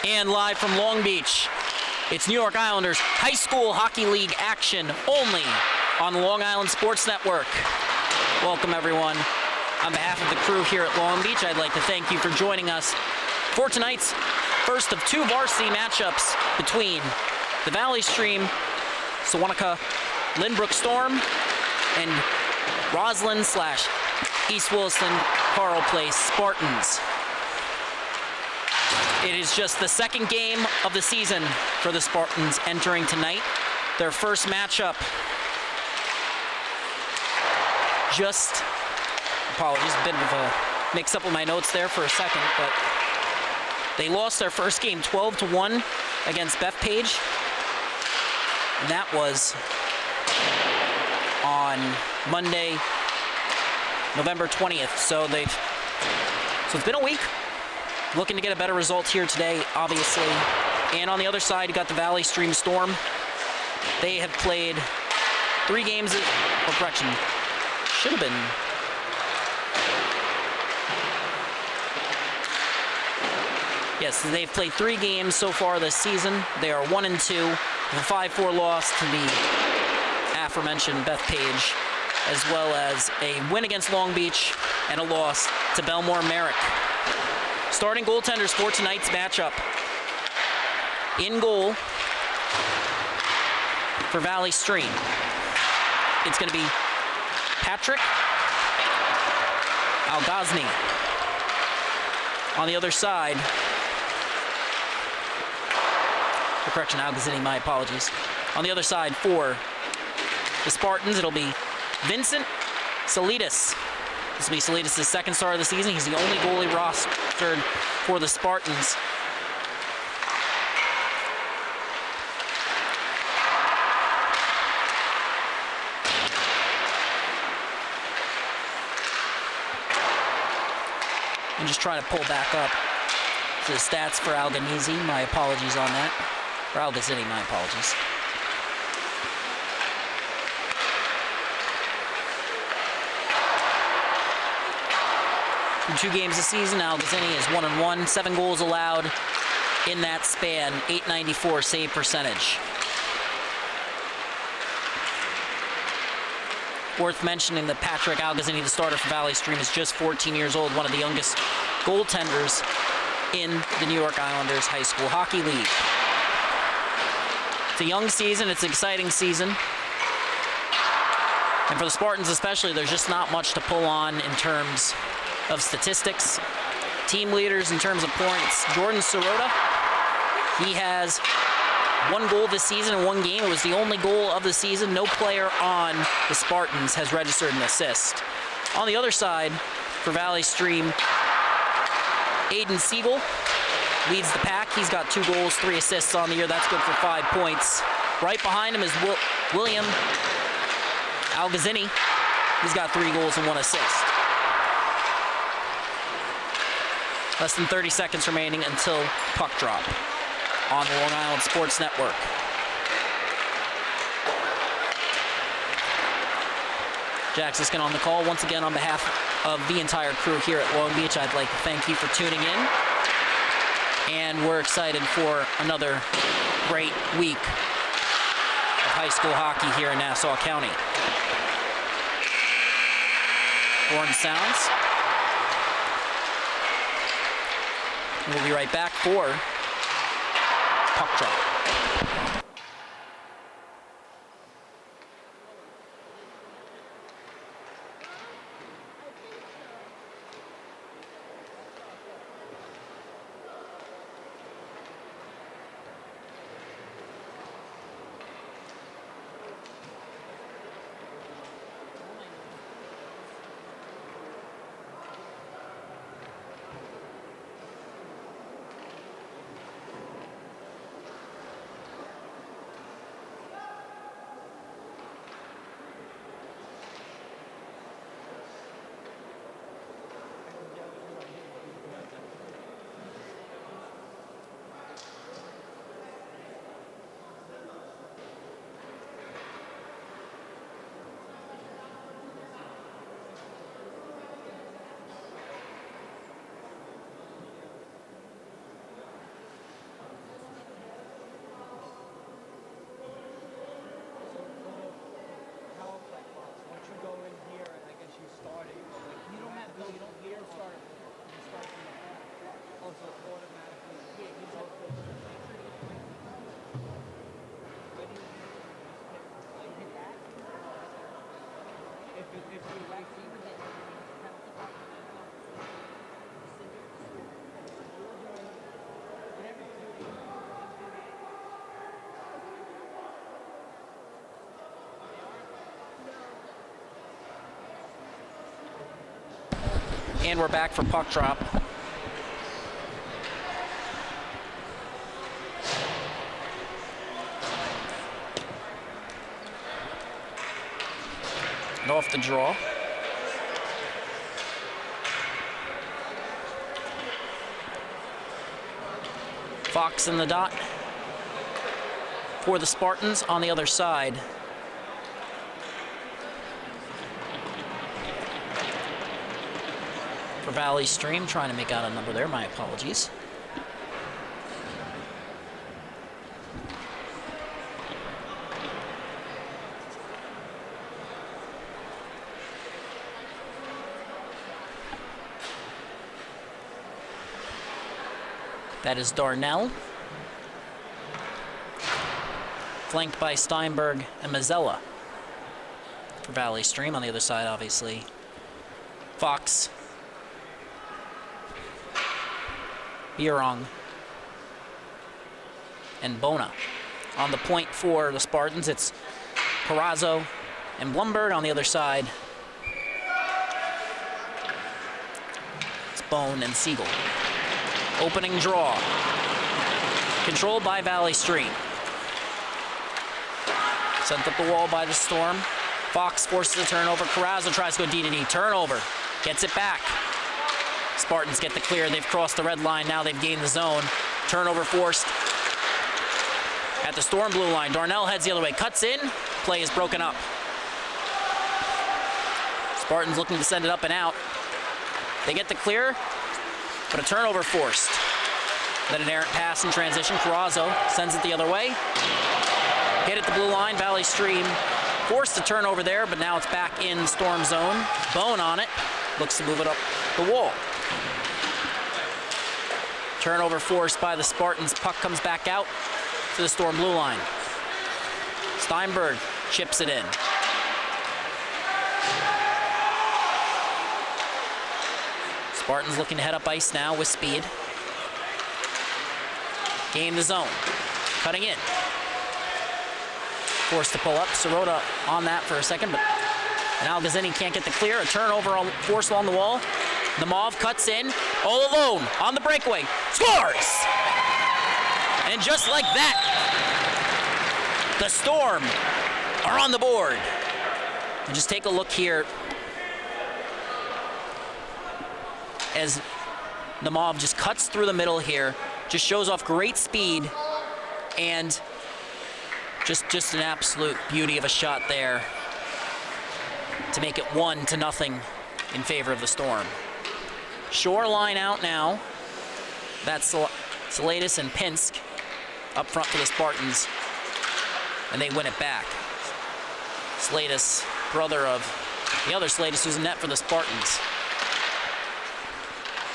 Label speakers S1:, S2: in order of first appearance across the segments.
S1: And live from Long Beach, it's New York Islanders High School Hockey League action only on the Long Island Sports Network. Welcome, everyone. On behalf of the crew here at Long Beach, I'd like to thank you for joining us for tonight's first of two varsity matchups between the Valley Stream, Sewanaka Lynbrook Storm, and Roslyn / East Williston Carl Place Spartans. It is just the second game of the season for the Spartans entering tonight. Their first matchup. Apologies, a bit of a mix-up with my notes there for a second, but they lost their first game 12-1 against Bethpage. And that was on Monday, November 20th. So it's been a week. Looking to get a better result here today, obviously. And on the other side, you got the Valley Stream Storm. They have played 3 games, should have been. Yes, they've played 3 games so far this season. They are 1-2 with a 5-4 loss to the aforementioned Bethpage, as well as a win against Long Beach and a loss to Belmore Merrick. Starting goaltenders for tonight's matchup. In goal for Valley Stream, it's going to be Patrick Algazni. On the other side, Algazni, my apologies. On the other side for the Spartans, it'll be Vincent Salidas. This will be Salidas' second start of the season. He's the only goalie rostered for the Spartans. I'm just trying to pull back up the stats for Alganizi. My apologies on that. Or Algazzini, my apologies. In 2 games this season, Algazzini is 1-1, 7 goals allowed in that span, .894 save percentage. Worth mentioning that Patrick Algazzini, the starter for Valley Stream, is just 14 years old, one of the youngest goaltenders in the New York Islanders High School Hockey League. It's a young season, it's an exciting season. And for the Spartans especially, there's just not much to pull on in terms of statistics. Team leaders in terms of points, Jordan Sirota, he has 1 goal this season in 1 game. It was the only goal of the season. No player on the Spartans has registered an assist. On the other side, for Valley Stream, Aiden Siegel leads the pack. He's got 2 goals, 3 assists on the year. That's good for 5 points. Right behind him is William Algazzini. He's got 3 goals and 1 assist. Less than 30 seconds remaining until puck drop on the Long Island Sports Network. Jack Ziskin on the call. Once again, on behalf of the entire crew here at Long Beach, I'd like to thank you for tuning in. And we're excited for another great week of high school hockey here in Nassau County. Horn sounds. We'll be right back for puck drop. And we're back for puck drop. And off the draw. Fox in the dot for the Spartans on the other side. For Valley Stream, trying to make out a number there, my apologies. That is Darnell. Flanked by Steinberg and Mazzella. For Valley Stream, on the other side, obviously. Fox. Bierong and Bona. On the point for the Spartans, it's Carrazzo and Blumberg. On the other side, it's Bone and Siegel. Opening draw. Controlled by Valley Stream. Sent up the wall by the Storm. Fox forces a turnover. Carrazzo tries to go D-to-D. Turnover. Gets it back. Spartans get the clear. They've crossed the red line. Now they've gained the zone. Turnover forced at the Storm blue line. Darnell heads the other way. Cuts in. Play is broken up. Spartans looking to send it up and out. They get the clear, but a turnover forced. Then an errant pass in transition. Carrazzo sends it the other way. Hit at the blue line. Valley Stream forced the turnover there, but now it's back in Storm zone. Bone on it. Looks to move it up the wall. Turnover forced by the Spartans. Puck comes back out to the Storm blue line. Steinberg chips it in. Spartans looking to head up ice now with speed. Gain the zone. Cutting in. Forced to pull up. Sirota on that for a second, but now Gazzini can't get the clear. A turnover forced along the wall. The Mauve cuts in, all alone on the breakaway. Scores! And just like that, the Storm are on the board. And just take a look here as the Mauve just cuts through the middle here. Just shows off great speed and just an absolute beauty of a shot there to make it 1-0 in favor of the Storm. Shoreline out now. That's Salatis and Pinsk up front for the Spartans, and they win it back. Salatis, brother of the other Salatis who's in net for the Spartans.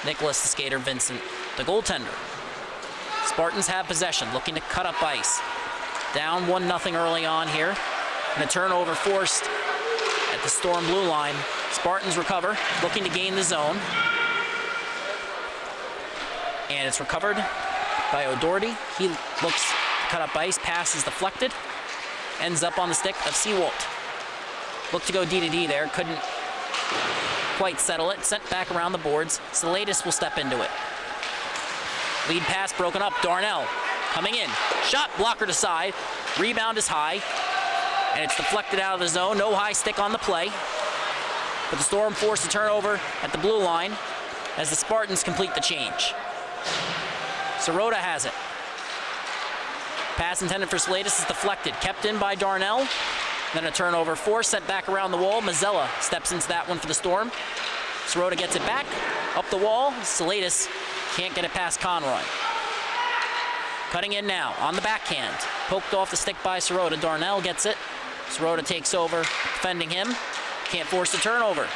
S1: Nicholas the skater, Vincent the goaltender. Spartans have possession, looking to cut up ice. Down 1-0 early on here, and a turnover forced at the Storm blue line. Spartans recover, looking to gain the zone. And it's recovered by O'Doherty. He looks to cut up ice, pass is deflected, ends up on the stick of Seawalt. Looked to go D-to-D there, couldn't quite settle it. Sent back around the boards. Salatis will step into it. Lead pass broken up. Darnell coming in. Shot blocker to side. Rebound is high. And it's deflected out of the zone. No high stick on the play. But the Storm forced a turnover at the blue line as the Spartans complete the change. Sirota has it. Pass intended for Salatis is deflected. Kept in by Darnell. Then a turnover force sent back around the wall. Mazzella steps into that one for the Storm. Sirota gets it back. Up the wall. Salatis can't get it past Conroy. Cutting in now on the backhand. Poked off the stick by Sirota. Darnell gets it. Sirota takes over, defending him. Can't force the turnover.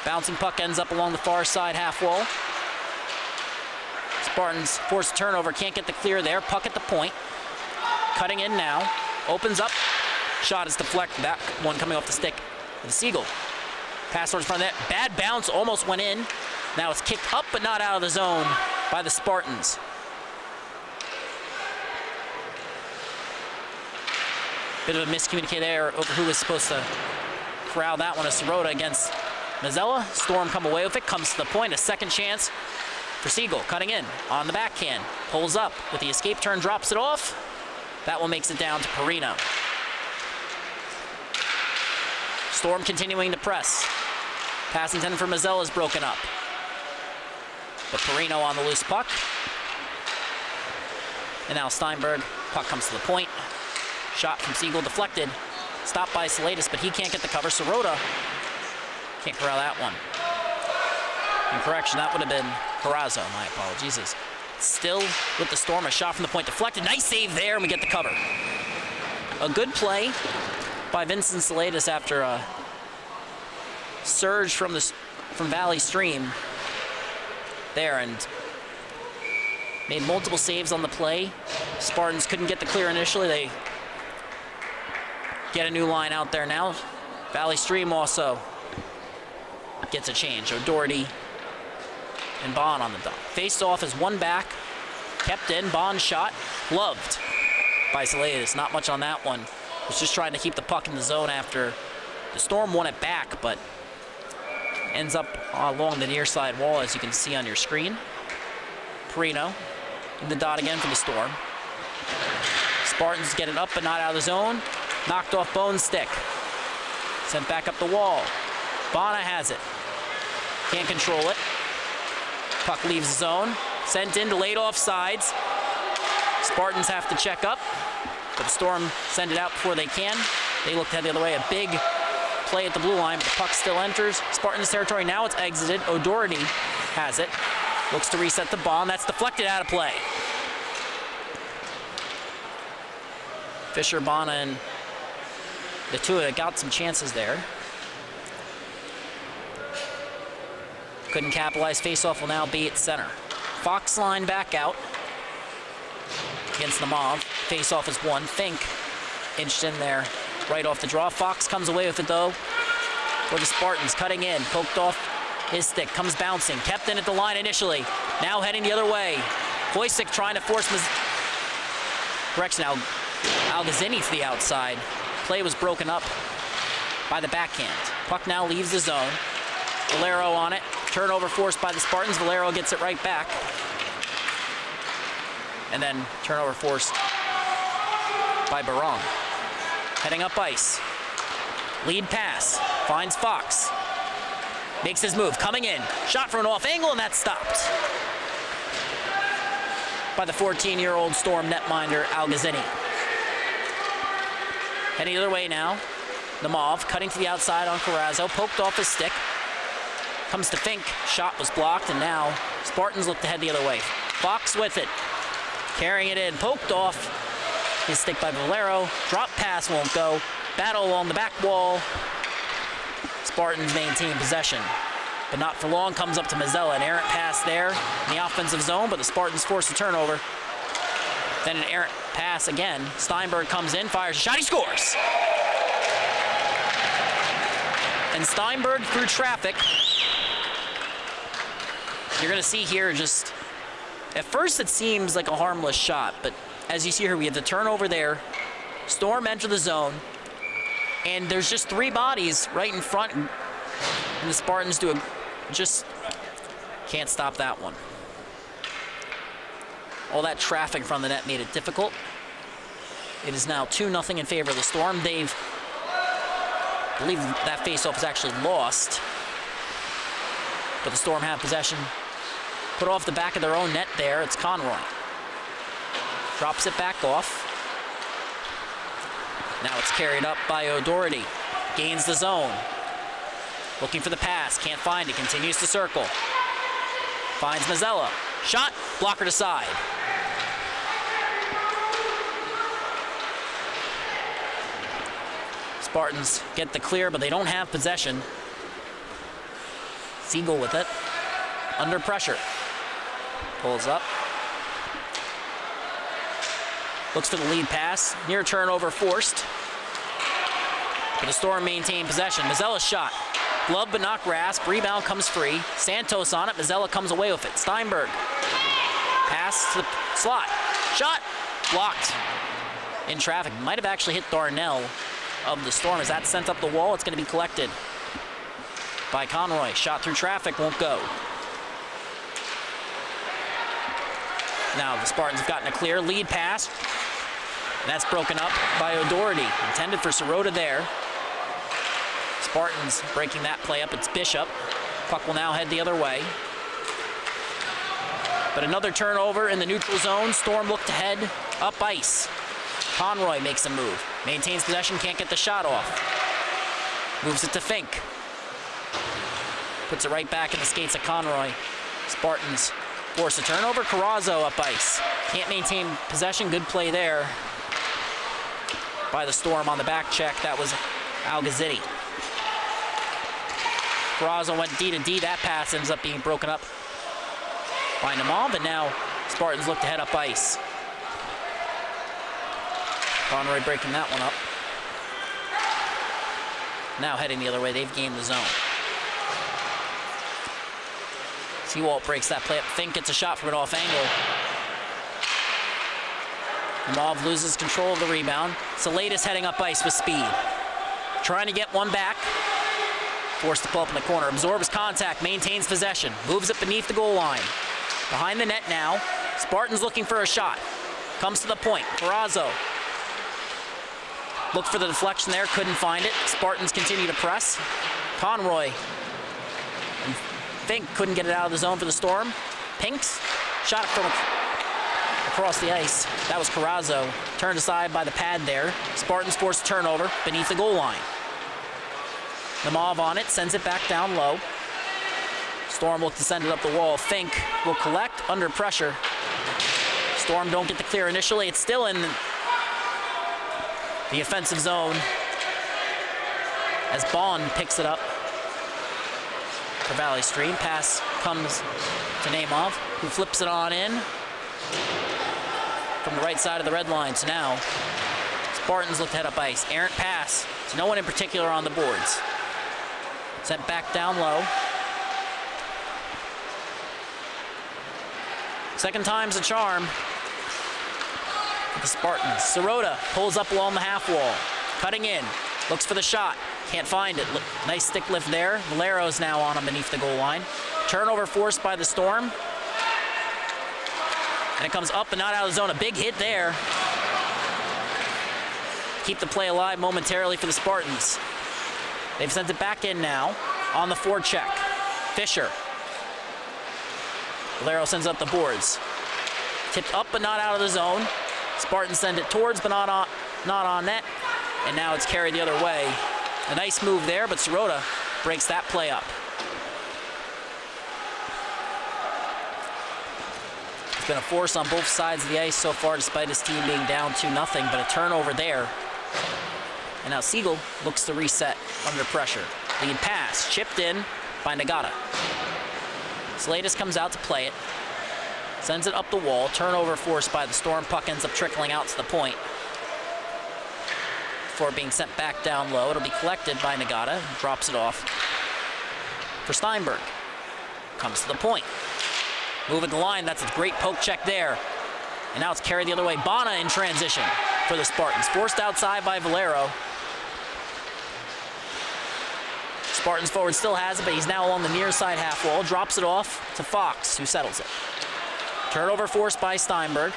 S1: Bouncing puck ends up along the far side half wall. Spartans force a turnover, can't get the clear there. Puck at the point. Cutting in now. Opens up Shot is deflected. That one coming off the stick of Siegel. Pass towards front of net. Bad bounce, almost went in. Now it's kicked up but not out of the zone by the Spartans. Bit of a miscommunication there over who was supposed to corral that one. As Sirota against Mazzella. Storm come away with it, comes to the point. A second chance for Siegel, cutting in on the backhand. Pulls up with the escape turn, drops it off. That one makes it down to Perino. Storm continuing to press. Pass intended for Mazzella is broken up. But Perino on the loose puck. And now Steinberg, puck comes to the point. Shot from Siegel deflected. Stopped by Salatis, but he can't get the cover. Sirota can't corral that one. In correction, that would have been Carrazzo. My apologies. Still with the Storm, a shot from the point deflected. Nice save there, and we get the cover. A good play by Vincent Salatis after a surge from Valley Stream there, and made multiple saves on the play. Spartans couldn't get the clear initially. They get a new line out there now. Valley Stream also gets a change. O'Doherty and Bond on the dot. Faced off as one back, kept in. Bond shot, gloved by Salatis. Not much on that one. Was just trying to keep the puck in the zone after the Storm won it back, but ends up along the near side wall, as you can see on your screen. Perino in the dot again for the Storm. Spartans get it up but not out of the zone. Knocked off Bone's stick. Sent back up the wall. Bona has it. Can't control it. Puck leaves the zone. Sent in, delayed off sides. Spartans have to check up, but the Storm send it out before they can. They look to head the other way. A big play at the blue line, but the puck still enters Spartans territory. Now it's exited. O'Doherty has it. Looks to reset the ball, and that's deflected out of play. Fisher, Bona, and the two of them got some chances there. Couldn't capitalize. Face-off will now be at center. Fox line back out against the Mauve. Face-off is one. Fink inched in there right off the draw. Fox comes away with it, though, for the Spartans. Cutting in, poked off his stick, comes bouncing. Kept in at the line initially. Now heading the other way. Hoysick trying to force correction, Algazzini to the outside. Play was broken up by the backhand. Puck now leaves the zone. Valero on it. Turnover forced by the Spartans. Valero gets it right back. And then turnover forced by Barong. Heading up ice. Lead pass. Finds Fox. Makes his move. Coming in. Shot from an off angle, and that's stopped by the 14-year-old Storm netminder Algazzini. Heading the other way now. The Mauve cutting to the outside on Carrazzo. Poked off his stick. Comes to Fink. Shot was blocked, and now Spartans look to head the other way. Fox with it. Carrying it in. Poked off his stick by Valero. Drop pass won't go. Battle along the back wall. Spartans maintain possession, but not for long. Comes up to Mazzella. An errant pass there in the offensive zone, but the Spartans force a turnover. Then an errant pass again. Steinberg comes in, fires a shot, he scores! And Steinberg through traffic. You're gonna see here just, at first it seems like a harmless shot, but as you see here, we have the turnover there. Storm enter the zone, and there's just three bodies right in front, and the Spartans just can't stop that one. All that traffic from the net made it difficult. It is now 2-0 in favor of the Storm. I believe that faceoff is actually lost, but the Storm have possession. Put off the back of their own net there. It's Conroy. Drops it back off. Now it's carried up by O'Doherty. Gains the zone. Looking for the pass. Can't find it. Continues to circle. Finds Mazzella. Shot. Blocker to side. Spartans get the clear, but they don't have possession. Siegel with it. Under pressure. Pulls up. Looks for the lead pass. Near turnover forced. but the Storm maintain possession. Mazzella's shot. Glove but not grasp. Rebound comes free. Santos on it. Mazzella comes away with it. Steinberg. Pass to the slot. Shot. Blocked. In traffic. Might have actually hit Darnell of the Storm. As that sent up the wall, it's going to be collected by Conroy. Shot through traffic. Won't go. Now the Spartans have gotten a clear lead pass. And that's broken up by O'Doherty. Intended for Sirota there. Spartans breaking that play up. It's Bishop. Puck will now head the other way. But another turnover in the neutral zone. Storm look to head up ice. Conroy makes a move. Maintains possession, can't get the shot off. Moves it to Fink. Puts it right back in the skates of Conroy. Spartans force a turnover. Carrazzo up ice. Can't maintain possession. Good play there by the Storm on the back check. That was Algazitti. Carrazzo went D to D. That pass ends up being broken up by Namal, but now Spartans look to head up ice. Conroy breaking that one up. Now heading the other way. They've gained the zone. Seawalt breaks that play up. Fink gets a shot from it off angle. Namal loses control of the rebound. Salatis heading up ice with speed. Trying to get one back. Forced to pull up in the corner. Absorbs contact, maintains possession. Moves it beneath the goal line. Behind the net now. Spartans looking for a shot. Comes to the point. Carrazzo. Looked for the deflection there, couldn't find it. Spartans continue to press. Conroy and Fink couldn't get it out of the zone for the Storm. Pinks. Shot from across the ice. That was Carrazzo. Turned aside by the pad there. Spartans force a turnover beneath the goal line. Namov on it, sends it back down low. Storm look to send it up the wall. Fink will collect under pressure. Storm don't get the clear initially. It's still in the offensive zone as Bond picks it up for Valley Stream. Pass comes to Namov, who flips it on in from the right side of the red line. So now Spartans look to head up ice. Errant pass to no one in particular on the boards. Sent back down low. Second time's a charm for the Spartans. Sirota pulls up along the half wall. Cutting in. Looks for the shot. Can't find it. Nice stick lift there. Valero's now on him beneath the goal line. Turnover forced by the Storm. And it comes up and not out of the zone. A big hit there. Keep the play alive momentarily for the Spartans. They've sent it back in now on the forecheck. Fisher. Valero sends up the boards. Tipped up but not out of the zone. Spartans send it towards but not on net. And now it's carried the other way. A nice move there, but Sirota breaks that play up. It's been a force on both sides of the ice so far, despite his team being down 2-0, but a turnover there. And now Siegel looks to reset under pressure. Lead pass, chipped in by Nagata. Slatus comes out to play it. Sends it up the wall. Turnover forced by the Storm. Puck ends up trickling out to the point before being sent back down low. It'll be collected by Nagata. Drops it off for Steinberg. Comes to the point. Moving the line. That's a great poke check there. And now it's carried the other way. Bana in transition for the Spartans. Forced outside by Valero. Spartans forward still has it, but he's now along the near side half wall. Drops it off to Fox, who settles it. Turnover forced by Steinberg.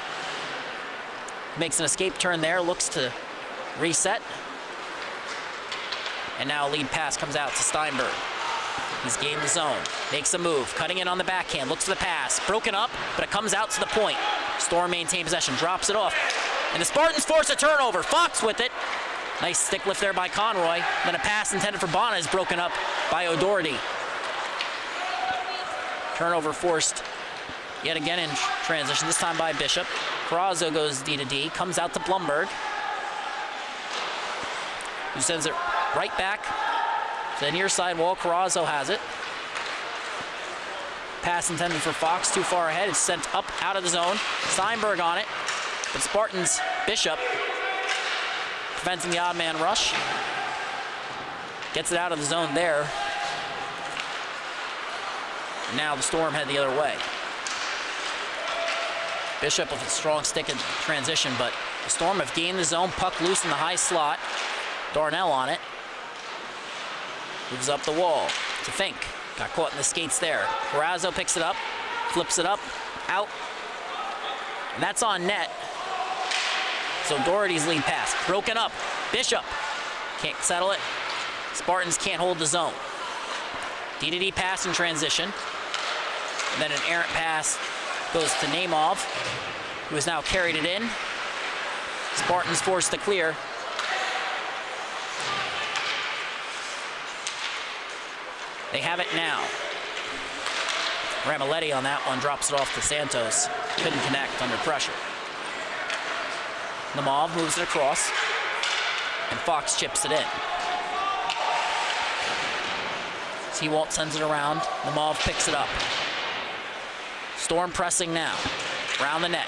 S1: Makes an escape turn there, looks to reset. And now a lead pass comes out to Steinberg. He's gained the zone, makes a move, cutting in on the backhand, looks for the pass. Broken up, but it comes out to the point. Storm maintain possession, drops it off. And the Spartans force a turnover. Fox with it. Nice stick lift there by Conroy. Then a pass intended for Bana is broken up by O'Doherty. Turnover forced yet again in transition, this time by Bishop. Carrazzo goes D to D, comes out to Blumberg, who sends it right back to the near side wall. Carrazzo has it. Pass intended for Fox, too far ahead. It's sent up out of the zone. Steinberg on it, but Spartans, Bishop, preventing the odd man rush. Gets it out of the zone there. Now the Storm head the other way. Bishop with a strong stick in transition, but the Storm have gained the zone. Puck loose in the high slot. Darnell on it. Moves up the wall to Fink. Got caught in the skates there. Carrazzo picks it up, flips it up, out. And that's on net. So Doherty's lead pass. Broken up. Bishop can't settle it. Spartans can't hold the zone. D-to-D pass in transition. And then an errant pass goes to Nemov, who has now carried it in. Spartans forced to clear. They have it now. Ramiletti on that one drops it off to Santos. Couldn't connect under pressure. Nemov moves it across, and Fox chips it in. T-Walt sends it around. Nemov picks it up. Storm pressing now. Around the net.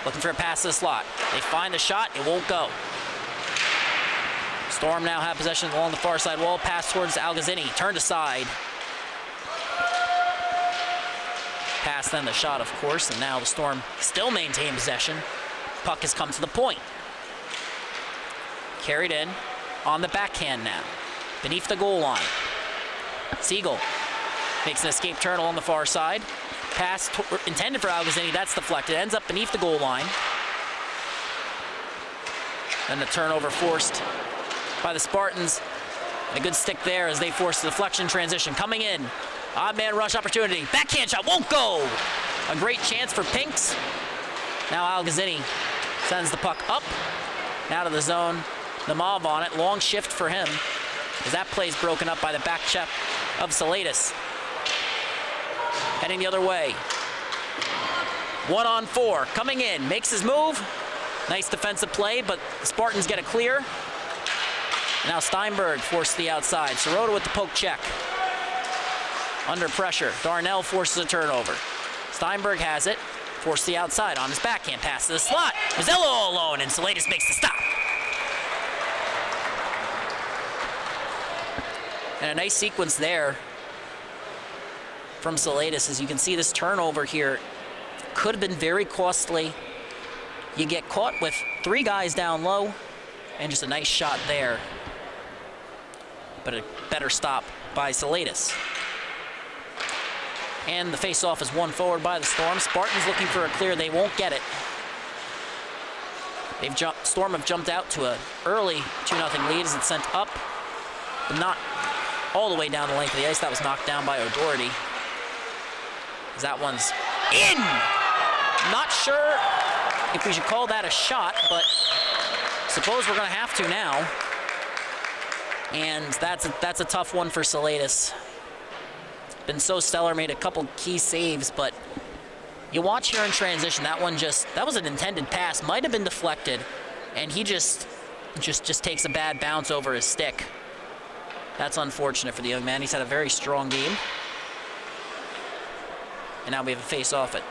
S1: Looking for a pass to the slot. They find the shot. It won't go. Storm now have possession along the far side wall. Pass towards Algazzini. Turned aside. Pass, then the shot, of course. And now the Storm still maintain possession. Puck has come to the point. Carried in on the backhand now. Beneath the goal line. Siegel makes an escape turn along the far side. Pass intended for Algazzini. That's deflected. Ends up beneath the goal line. Then the turnover forced by the Spartans. A good stick there as they force the deflection transition. Coming in. Odd man rush opportunity. Backhand shot won't go. A great chance for Pinks. Now Algazzini sends the puck up. Now to the zone. Nemov on it. Long shift for him. As that play's broken up by the back check of Salatis. Heading the other way. 1-on-4. Coming in. Makes his move. Nice defensive play, but the Spartans get a clear. Now Steinberg forced the outside. Sirota with the poke check. Under pressure. Darnell forces a turnover. Steinberg has it. Forced the outside on his backhand. Pass to the slot. Mazzello all alone, and Salatis makes the stop. And a nice sequence there from Salatis. As you can see, this turnover here could have been very costly. You get caught with 3 guys down low, and just a nice shot there. But a better stop by Salatis. And the face-off is won forward by the Storm. Spartans looking for a clear. They won't get it. Storm have jumped out to an early 2-0 lead as it's sent up, but not all the way down the length of the ice. That was knocked down by O'Doherty. As that one's in! Not sure if we should call that a shot, but suppose we're going to have to now. And that's a tough one for Salatis. Been so stellar, made a couple key saves, but you watch here in transition, that was an intended pass, might have been deflected, and he just takes a bad bounce over his stick. That's unfortunate for the young man. He's had a very strong game. And now we have a face-off at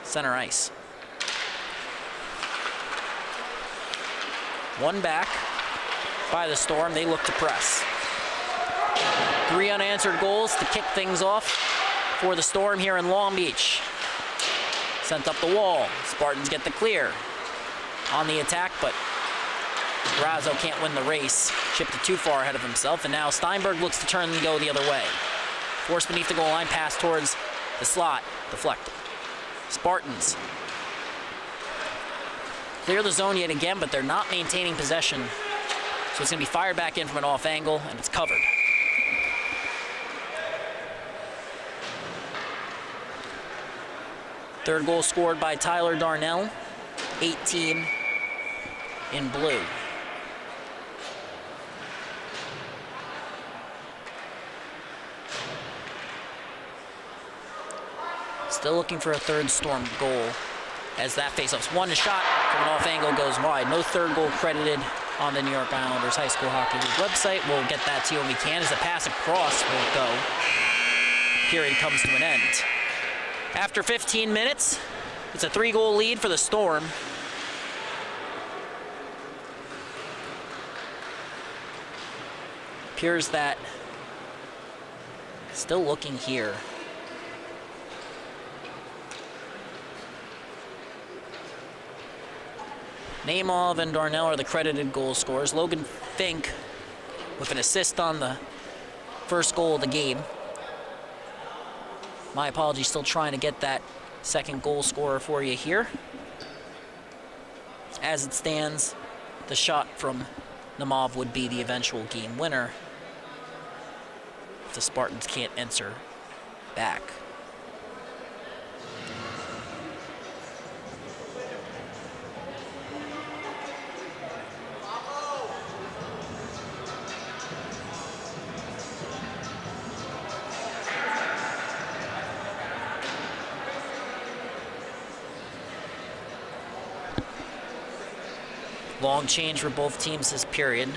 S1: center ice. One back by the Storm. They look to press. 3 unanswered goals to kick things off for the Storm here in Long Beach. Sent up the wall. Spartans get the clear on the attack, but Razzo can't win the race. Chipped it too far ahead of himself, and now Steinberg looks to turn and go the other way. Forced beneath the goal line, pass towards the slot. Deflected. Spartans clear the zone yet again, but they're not maintaining possession. So it's going to be fired back in from an off angle, and it's covered. Third goal scored by Tyler Darnell, 18 in blue. Still looking for a third Storm goal as that faceoff's one shot from an off angle goes wide. No third goal credited on the New York Islanders High School Hockey League website. We'll get that to you when we can as the pass across will go. Period comes to an end. After 15 minutes, it's a 3-goal lead for the Storm. appears that, still looking here. Nemov and Darnell are the credited goal scorers. Logan Fink with an assist on the first goal of the game. My apologies, still trying to get that second goal scorer for you here. As it stands, the shot from Nemov would be the eventual game winner if the Spartans can't answer back. Long change for both teams this period.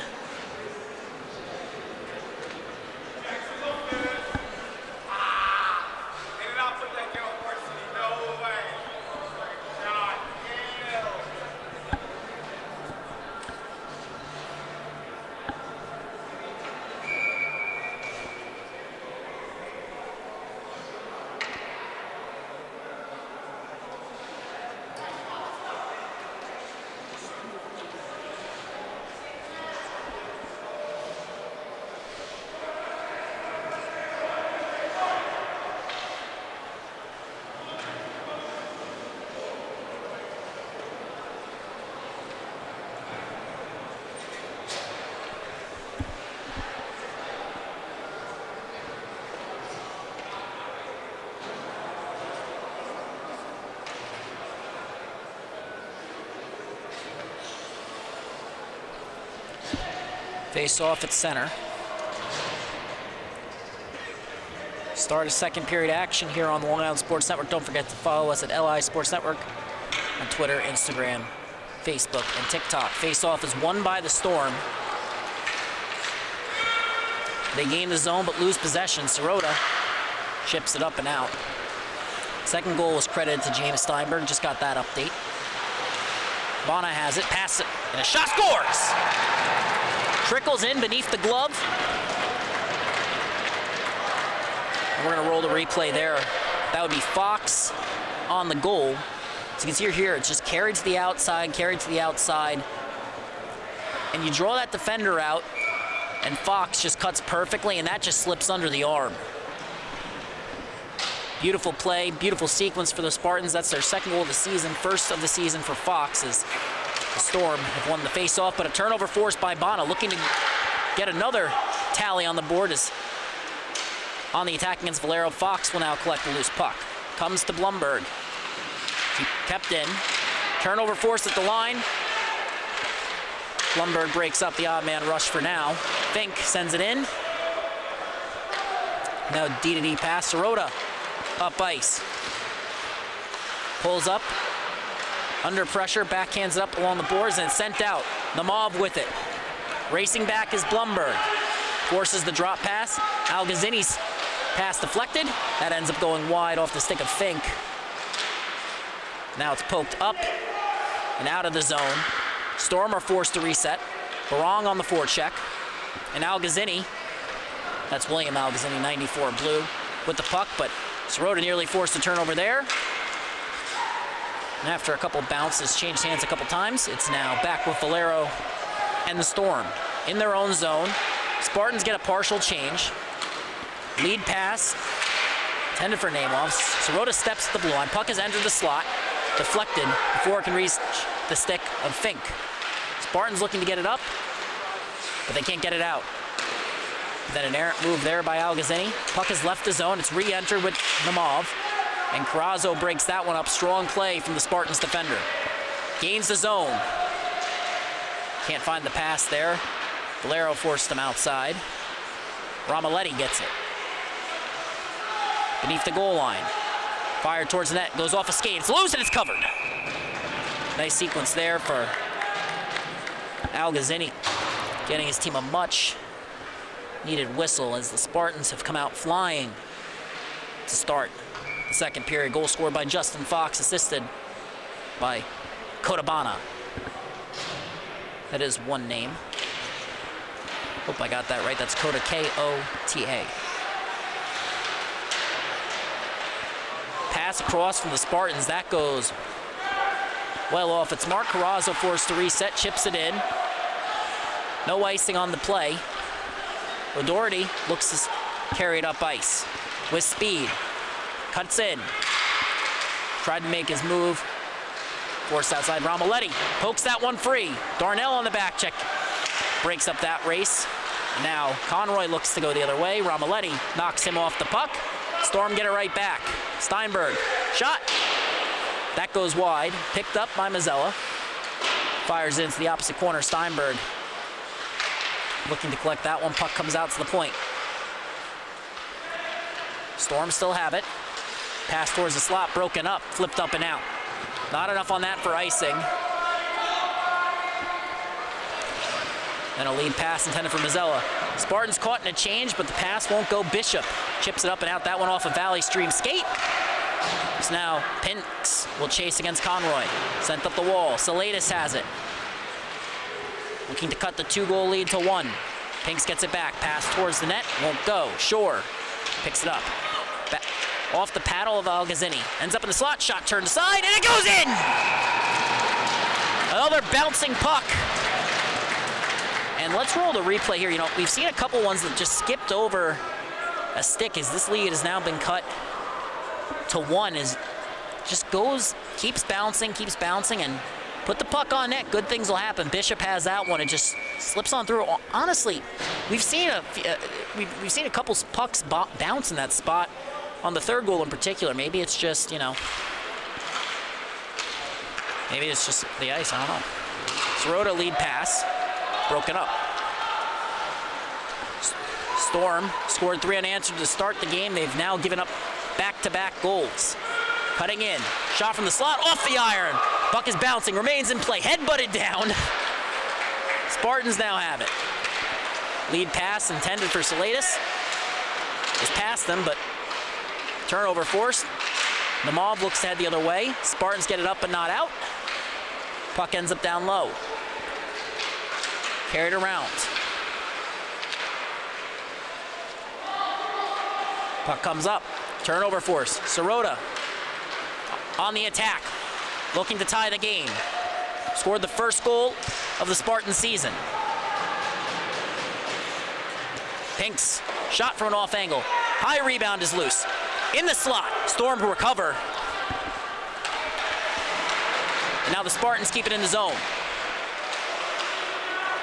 S1: Face off at center. Start of second period action here on the Long Island Sports Network. Don't forget to follow us at LI Sports Network on Twitter, Instagram, Facebook, and TikTok. Face off is won by the Storm. They gain the zone but lose possession. Sirota chips it up and out. Second goal was credited to James Steinberg. Just got that update. Bona has it, passes it, and a shot, scores! Trickles in beneath the glove. And we're gonna roll the replay there. That would be Fox on the goal. So you can see here, it's just carried to the outside, and you draw that defender out, and Fox just cuts perfectly, and that just slips under the arm. Beautiful play, beautiful sequence for the Spartans. That's their second goal of the season, first of the season for Fox, as the Storm have won the face-off, but a turnover forced by Bona, looking to get another tally on the board. Is on the attack against Valero. Fox will now collect the loose puck. Comes to Blumberg. Kept in. Turnover forced at the line. Blumberg breaks up the odd man rush for now. Fink sends it in. Now D-to-D pass. Sirota up ice. Pulls up. Under pressure, backhands it up along the boards, and it's sent out. Nemov with it. Racing back is Blumberg. Forces the drop pass. Algazzini's pass deflected. That ends up going wide off the stick of Fink. Now it's poked up and out of the zone. Storm are forced to reset. Barong on the forecheck. And Algazzini, that's William Algazzini, 94 blue, with the puck, but Sirota nearly forced a turnover there. And after a couple bounces, changed hands a couple times, it's now back with Valero and the Storm in their own zone. Spartans get a partial change. Lead pass, intended for Nemov. Sirota steps to the blue line. Puck has entered the slot, deflected before it can reach the stick of Fink. Spartans looking to get it up, but they can't get it out. Then an errant move there by Algazzini. Puck has left the zone. It's re-entered with Nemov. And Carrazzo breaks that one up. Strong play from the Spartans defender. Gains the zone. Can't find the pass there. Valero forced him outside. Romaletti gets it. Beneath the goal line. Fired towards the net. Goes off a skate. It's loose and it's covered. Nice sequence there for Algazzini. Getting his team a much needed whistle as the Spartans have come out flying to start the second period. Goal scored by Justin Fox, assisted by Cotabana. That is one name. Hope I got that right. That's Kota, K-O-T-A. Pass across from the Spartans. That goes well off. It's Mark Carrazzo forced to reset, chips it in. No icing on the play. O'Doherty looks to carry it up ice with speed. Cuts in. Tried to make his move. Forced outside. Romaletti pokes that one free. Darnell on the back check. Breaks up that race. Now Conroy looks to go the other way. Romaletti knocks him off the puck. Storm get it right back. Steinberg. Shot. That goes wide. Picked up by Mazzella. Fires into the opposite corner. Steinberg looking to collect that one. Puck comes out to the point. Storm still have it. Pass towards the slot. Broken up. Flipped up and out. Not enough on that for icing. And a lead pass intended for Mazzella. Spartans caught in a change, but the pass won't go. Bishop chips it up and out. That one off a Valley Stream skate. So now Pinks will chase against Conroy. Sent up the wall. Salatis has it. Looking to cut the 2-goal lead to 1. Pinks gets it back. Pass towards the net. Won't go. Shore picks it up. Off the paddle of Algazzini. Ends up in the slot. Shot turned aside, and it goes in! Another bouncing puck. And let's roll the replay here. You know, we've seen a couple ones that just skipped over a stick as this lead has now been cut to 1. Is just goes, keeps bouncing, and put the puck on net. Good things will happen. Bishop has that one. It just slips on through. Honestly, we've seen a couple pucks bounce in that spot on the 3rd goal in particular. Maybe it's just, you know, maybe it's just the ice. I don't know. Sirota lead pass. Broken up. Storm scored 3 unanswered to start the game. They've now given up back-to-back goals. Cutting in. Shot from the slot. Off the iron. Puck is bouncing. Remains in play. Head butted down. Spartans now have it. Lead pass intended for Salatis. Is past them, but turnover forced. Namov looks to head the other way. Spartans get it up but not out. Puck ends up down low. Carried around. Puck comes up. Turnover force. Sirota on the attack. Looking to tie the game. Scored the 1st goal of the Spartan season. Pinks. Shot from an off angle. High rebound is loose. In the slot. Storm to recover. And now the Spartans keep it in the zone.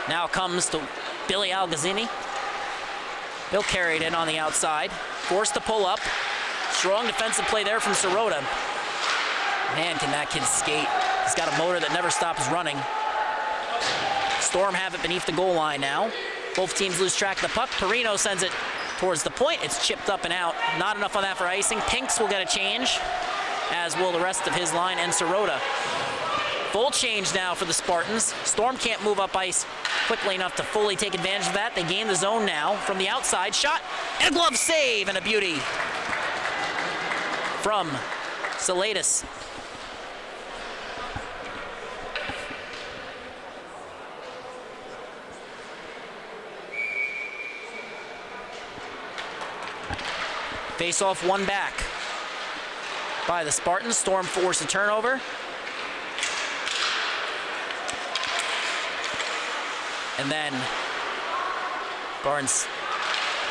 S1: Now comes to Billy Algazzini. He'll carry it in on the outside. Forced to pull up. Strong defensive play there from Sirota. Man, can that kid skate. He's got a motor that never stops running. Storm have it beneath the goal line now. Both teams lose track of the puck. Perino sends it towards the point. It's chipped up and out. Not enough on that for icing. Pinks will get a change, as will the rest of his line and Sirota. Full change now for the Spartans. Storm can't move up ice quickly enough to fully take advantage of that. They gain the zone now from the outside. Shot and a glove save and a beauty from Salatis. Face off one back by the Spartans. Storm forced a turnover. And then Barnes,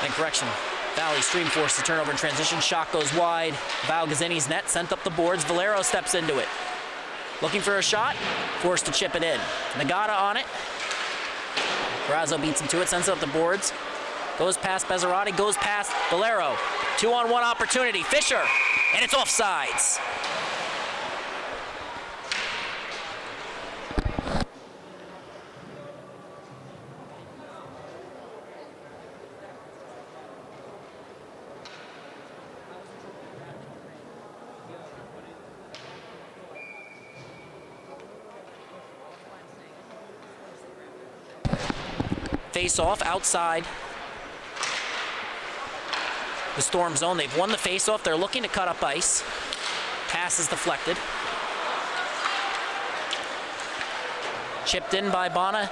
S1: and correction, Valley Stream forced the turnover in transition. Shot goes wide. Valgazzini's net sent up the boards. Valero steps into it. Looking for a shot, forced to chip it in. Nagata on it. Grazzo beats him to it, sends it up the boards. Goes past Bezzarati, goes past Valero. 2-on-1 opportunity. Fisher, and it's offsides. Face off outside the Storm zone. They've won the face-off. They're looking to cut up ice. Pass is deflected. Chipped in by Bana.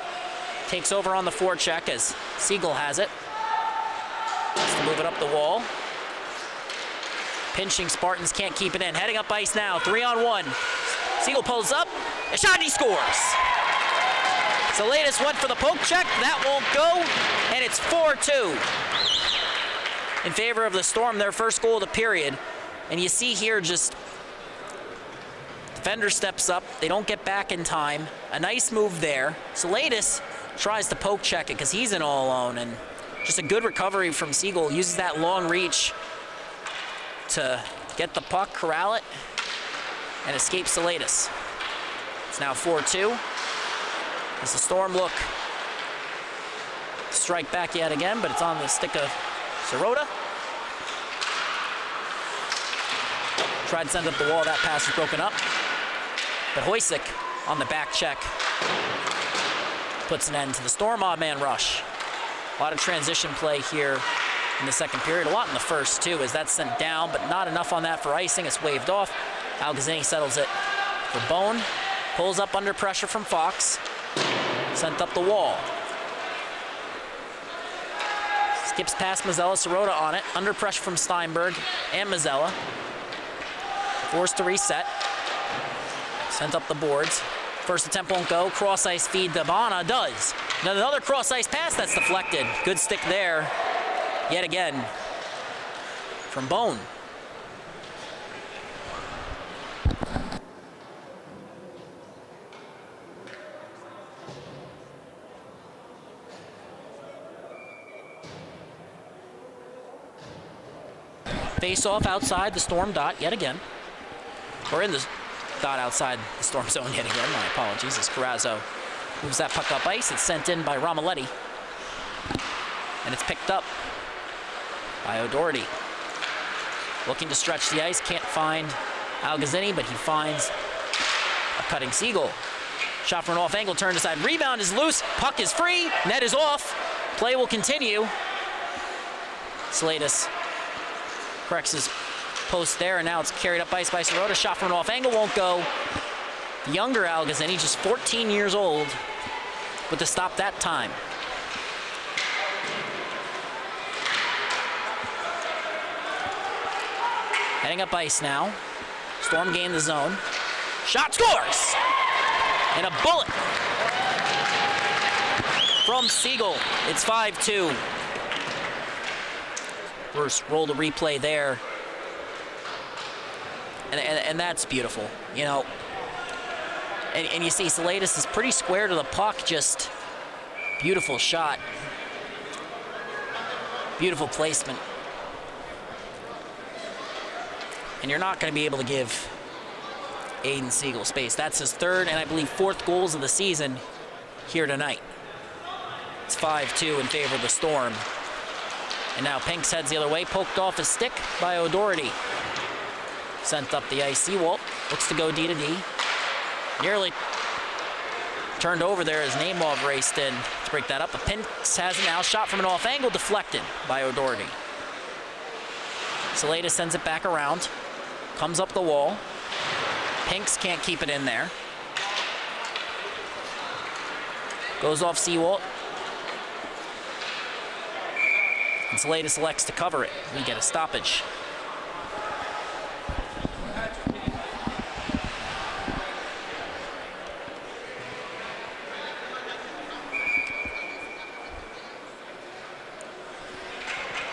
S1: Takes over on the forecheck as Siegel has it. Has to move it up the wall. Pinching Spartans can't keep it in. Heading up ice now, 3-on-1. Siegel pulls up, a shot, and he scores. Salatis went for the poke check, that won't go, and it's 4-2 in favor of the Storm, their first goal of the period. And you see here just, defender steps up, they don't get back in time. A nice move there. Salatis tries to poke check it because he's in all alone, and just a good recovery from Siegel. Uses that long reach to get the puck, corral it, and escape Salatis. It's now 4-2. As the Storm look to strike back yet again, but it's on the stick of Sirota. Tried to send up the wall, that pass was broken up. But Hoysick on the back check puts an end to the Storm odd man rush. A lot of transition play here in the second period, a lot in the first too, as that's sent down, but not enough on that for icing. It's waved off. Algazzini settles it for Bone. Pulls up under pressure from Fox. Sent up the wall. Skips past Mazzella, Sirota on it. Under pressure from Steinberg and Mazzella. Forced to reset. Sent up the boards. First attempt won't go. Cross ice feed to Bana, does. Another cross ice pass that's deflected. Good stick there. Yet again from Bone. Face off outside the Storm dot yet again. Or in the dot outside the Storm zone yet again. My apologies as Carrazzo moves that puck up ice. It's sent in by Romaletti. And it's picked up by O'Doherty. Looking to stretch the ice, can't find Algazzini, but he finds a cutting Siegel. Shot from an off angle, turned aside. Rebound is loose, puck is free, net is off. Play will continue. Salatis corrects his post there, and now it's carried up ice by Sirota. Shot from an off angle, won't go. The younger Algazzini, just 14 years old, with the stop that time. Heading up ice now. Storm gain the zone. Shot, scores! And a bullet from Siegel. It's 5-2. First roll to replay there. And that's beautiful, you know. And you see Salatis is pretty square to the puck, just beautiful shot. Beautiful placement. And you're not going to be able to give Aiden Siegel space. That's his third and I believe fourth goals of the season here tonight. It's 5-2 in favor of the Storm. And now Pinks heads the other way, poked off his stick by O'Doherty. Sent up the ice. Seawalt looks to go D to D. Nearly turned over there as Nemov raced in to break that up. But Pinks has it now. Shot from an off angle, deflected by O'Doherty. Salatis sends it back around. Comes up the wall. Pinks can't keep it in there. Goes off Seawalt. And Salatis elects to cover it. We get a stoppage.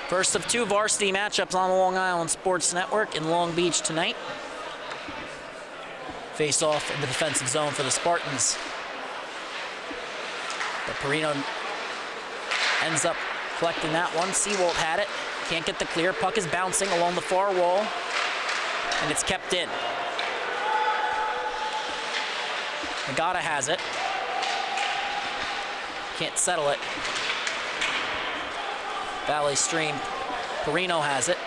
S1: First of two varsity matchups on the Long Island Sports Network in Long Beach tonight. Face off in the defensive zone for the Spartans. But Perino ends up collecting that one. Seawalt had it. Can't get the clear. Puck is bouncing along the far wall. And it's kept in. Nagata has it. Can't settle it. Valley Stream. Perino has it.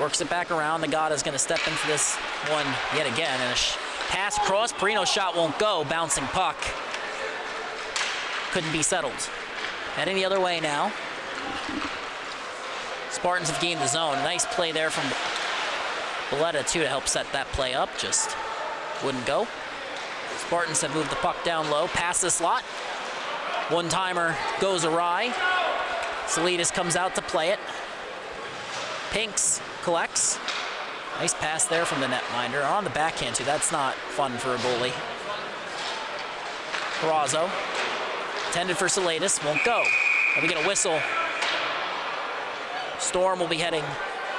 S1: Works it back around. Nagata's going to step into this one yet again. And a pass across. Perino's shot won't go. Bouncing puck. Couldn't be settled. Heading the other way now. Spartans have gained the zone. Nice play there from Belletta, too, to help set that play up. Just wouldn't go. Spartans have moved the puck down low. Past the slot. One-timer goes awry. Salinas comes out to play it. Pinks collects. Nice pass there from the netminder. On the backhand, too. That's not fun for a goalie. Carrazzo. Intended for Salinas. Won't go. And we get a whistle. Storm will be heading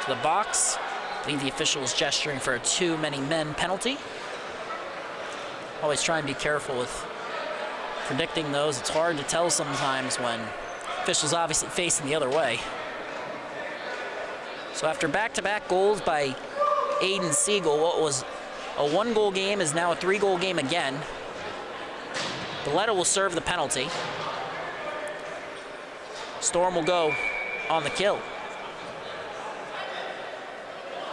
S1: to the box. I believe the official is gesturing for a too many men penalty. Always try and be careful with predicting those. It's hard to tell sometimes when officials obviously facing the other way. So after back-to-back goals by Aiden Siegel, what was a 1-goal game is now a 3-goal game again. Valletta will serve the penalty. Storm will go on the kill.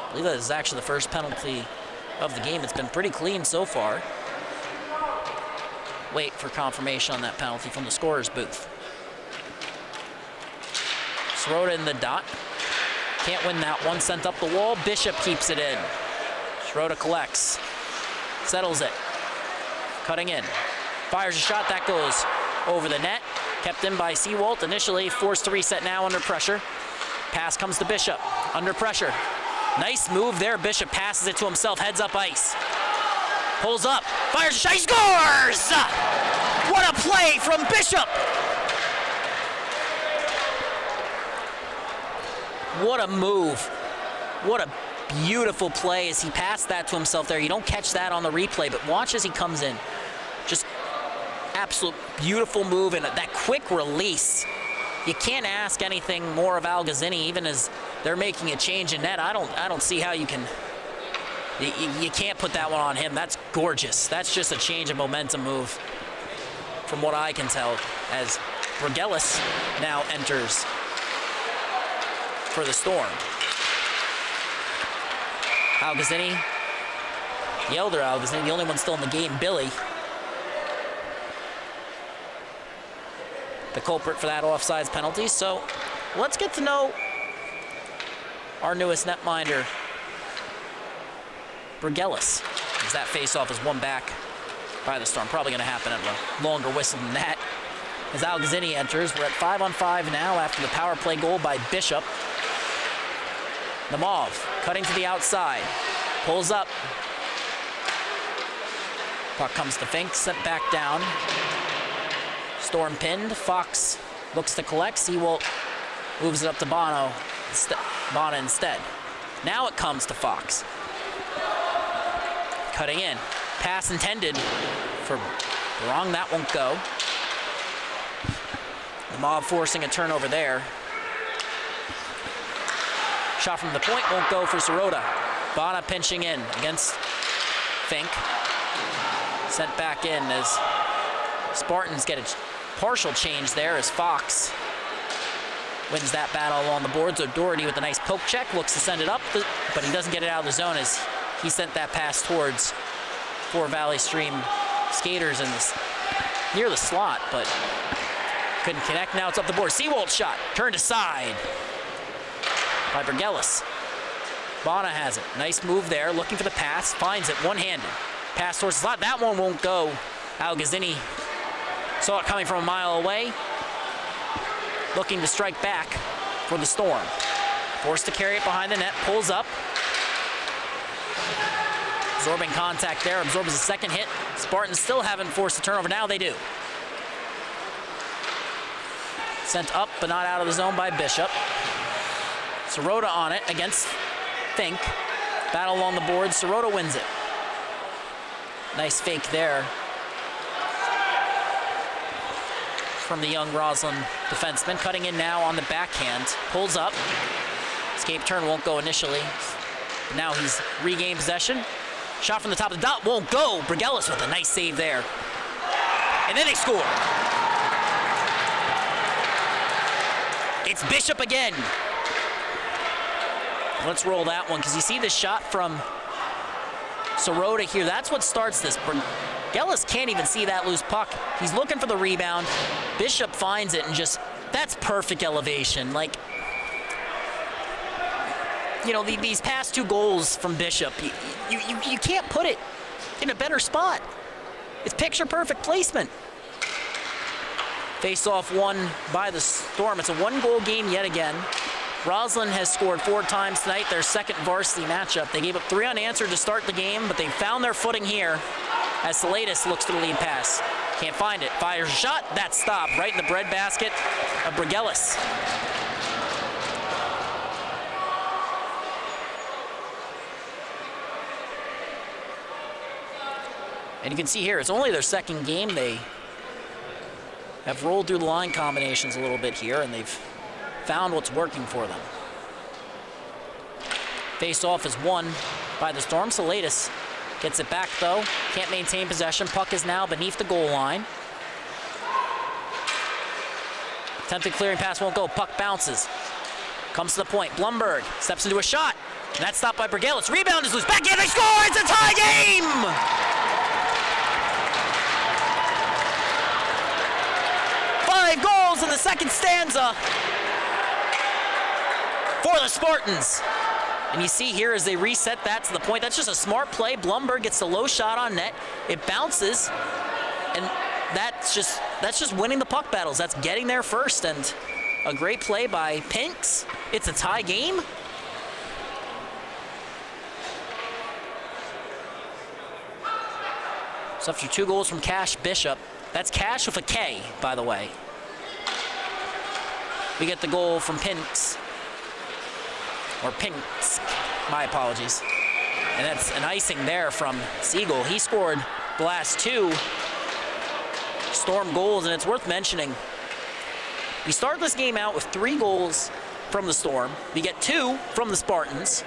S1: I believe that is actually the first penalty of the game. It's been pretty clean so far. Wait for confirmation on that penalty from the scorer's booth. Sirota in the dot. Can't win that one. Sent up the wall. Bishop keeps it in. Sirota collects. Settles it. Cutting in. Fires a shot. That goes over the net. Kept in by Seawalt. Initially forced to reset now under pressure. Pass comes to Bishop. Under pressure. Nice move there. Bishop passes it to himself. Heads up ice. Pulls up. Fires a shot. He scores! What a play from Bishop! What a move. What a beautiful play as he passed that to himself there. You don't catch that on the replay, but watch as he comes in. Just absolute beautiful move and that quick release. You can't ask anything more of Algazzini, even as they're making a change in net. I don't see how you can. You can't put that one on him. That's gorgeous. That's just a change of momentum move, from what I can tell, as Brigelis now enters for the Storm. Algazzini, the elder Algazzini, the only one still in the game, Billy. The culprit for that offsides penalty. So let's get to know our newest netminder, Brigelis, as that face-off is won back by the Storm. Probably going to happen at a longer whistle than that. As Algazzini enters, we're at 5-on-5 now after the power play goal by Bishop. Namov cutting to the outside, pulls up. Puck comes to Fink, sent back down. Storm pinned. Fox looks to collect. Seawalt moves it up to Bana instead. Now it comes to Fox. Cutting in. Pass intended for Wrong. That won't go. The Mob forcing a turnover there. Shot from the point won't go for Sirota. Bana pinching in against Fink. Sent back in as Spartans get a partial change there as Fox wins that battle along the boards. O'Doherty with a nice poke check, looks to send it up, but he doesn't get it out of the zone as he sent that pass towards 4 Valley Stream skaters near the slot, but couldn't connect. Now it's up the board. Seawalt shot, turned aside by Brigelis. Bana has it. Nice move there, looking for the pass, finds it one-handed. Pass towards the slot. That one won't go. Algazzini saw it coming from a mile away. Looking to strike back for the Storm. Forced to carry it behind the net, pulls up. Absorbing contact there, absorbs a second hit. Spartans still haven't forced a turnover, now they do. Sent up, but not out of the zone by Bishop. Sirota on it against Fink. Battle along the board, Sirota wins it. Nice fake there from the young Roslyn defenseman. Cutting in now on the backhand. Pulls up. Escape turn won't go initially. But now he's regained possession. Shot from the top of the dot won't go. Brigelis with a nice save there. And then they score. It's Bishop again. Let's roll that one, because you see the shot from Sirota here. That's what starts this. Brigelis can't even see that loose puck. He's looking for the rebound. Bishop finds it and just, that's perfect elevation. Like, you know, these past 2 goals from Bishop, you can't put it in a better spot. It's picture perfect placement. Face-off won by the Storm. It's a one-goal game yet again. Roslyn has scored 4 times tonight, their second varsity matchup. They gave up 3 unanswered to start the game, but they found their footing here as Salatis looks for the lead pass. Can't find it. Fires a shot. That stopped right in the breadbasket of Brigelis. And you can see here, it's only their second game. They have rolled through the line combinations a little bit here, and they've found what's working for them. Face-off is won by the Storm. Salatis gets it back, though. Can't maintain possession. Puck is now beneath the goal line. Attempted clearing pass won't go. Puck bounces. Comes to the point. Blumberg steps into a shot. And that's stopped by Brigelis. Rebound is loose. Back in. They score. It's a tie game! Goals in the second stanza for the Spartans. And you see here as they reset that to the point, that's just a smart play. Blumberg gets the low shot on net. It bounces, and that's just winning the puck battles. That's getting there first, and a great play by Pinks. It's a tie game. So after 2 goals from Cash Bishop, that's Cash with a K, by the way. We get the goal from Pinks, or Pinks, my apologies. And that's an icing there from Siegel. He scored the last 2 Storm goals, and it's worth mentioning. We start this game out with 3 goals from the Storm. We get 2 from the Spartans,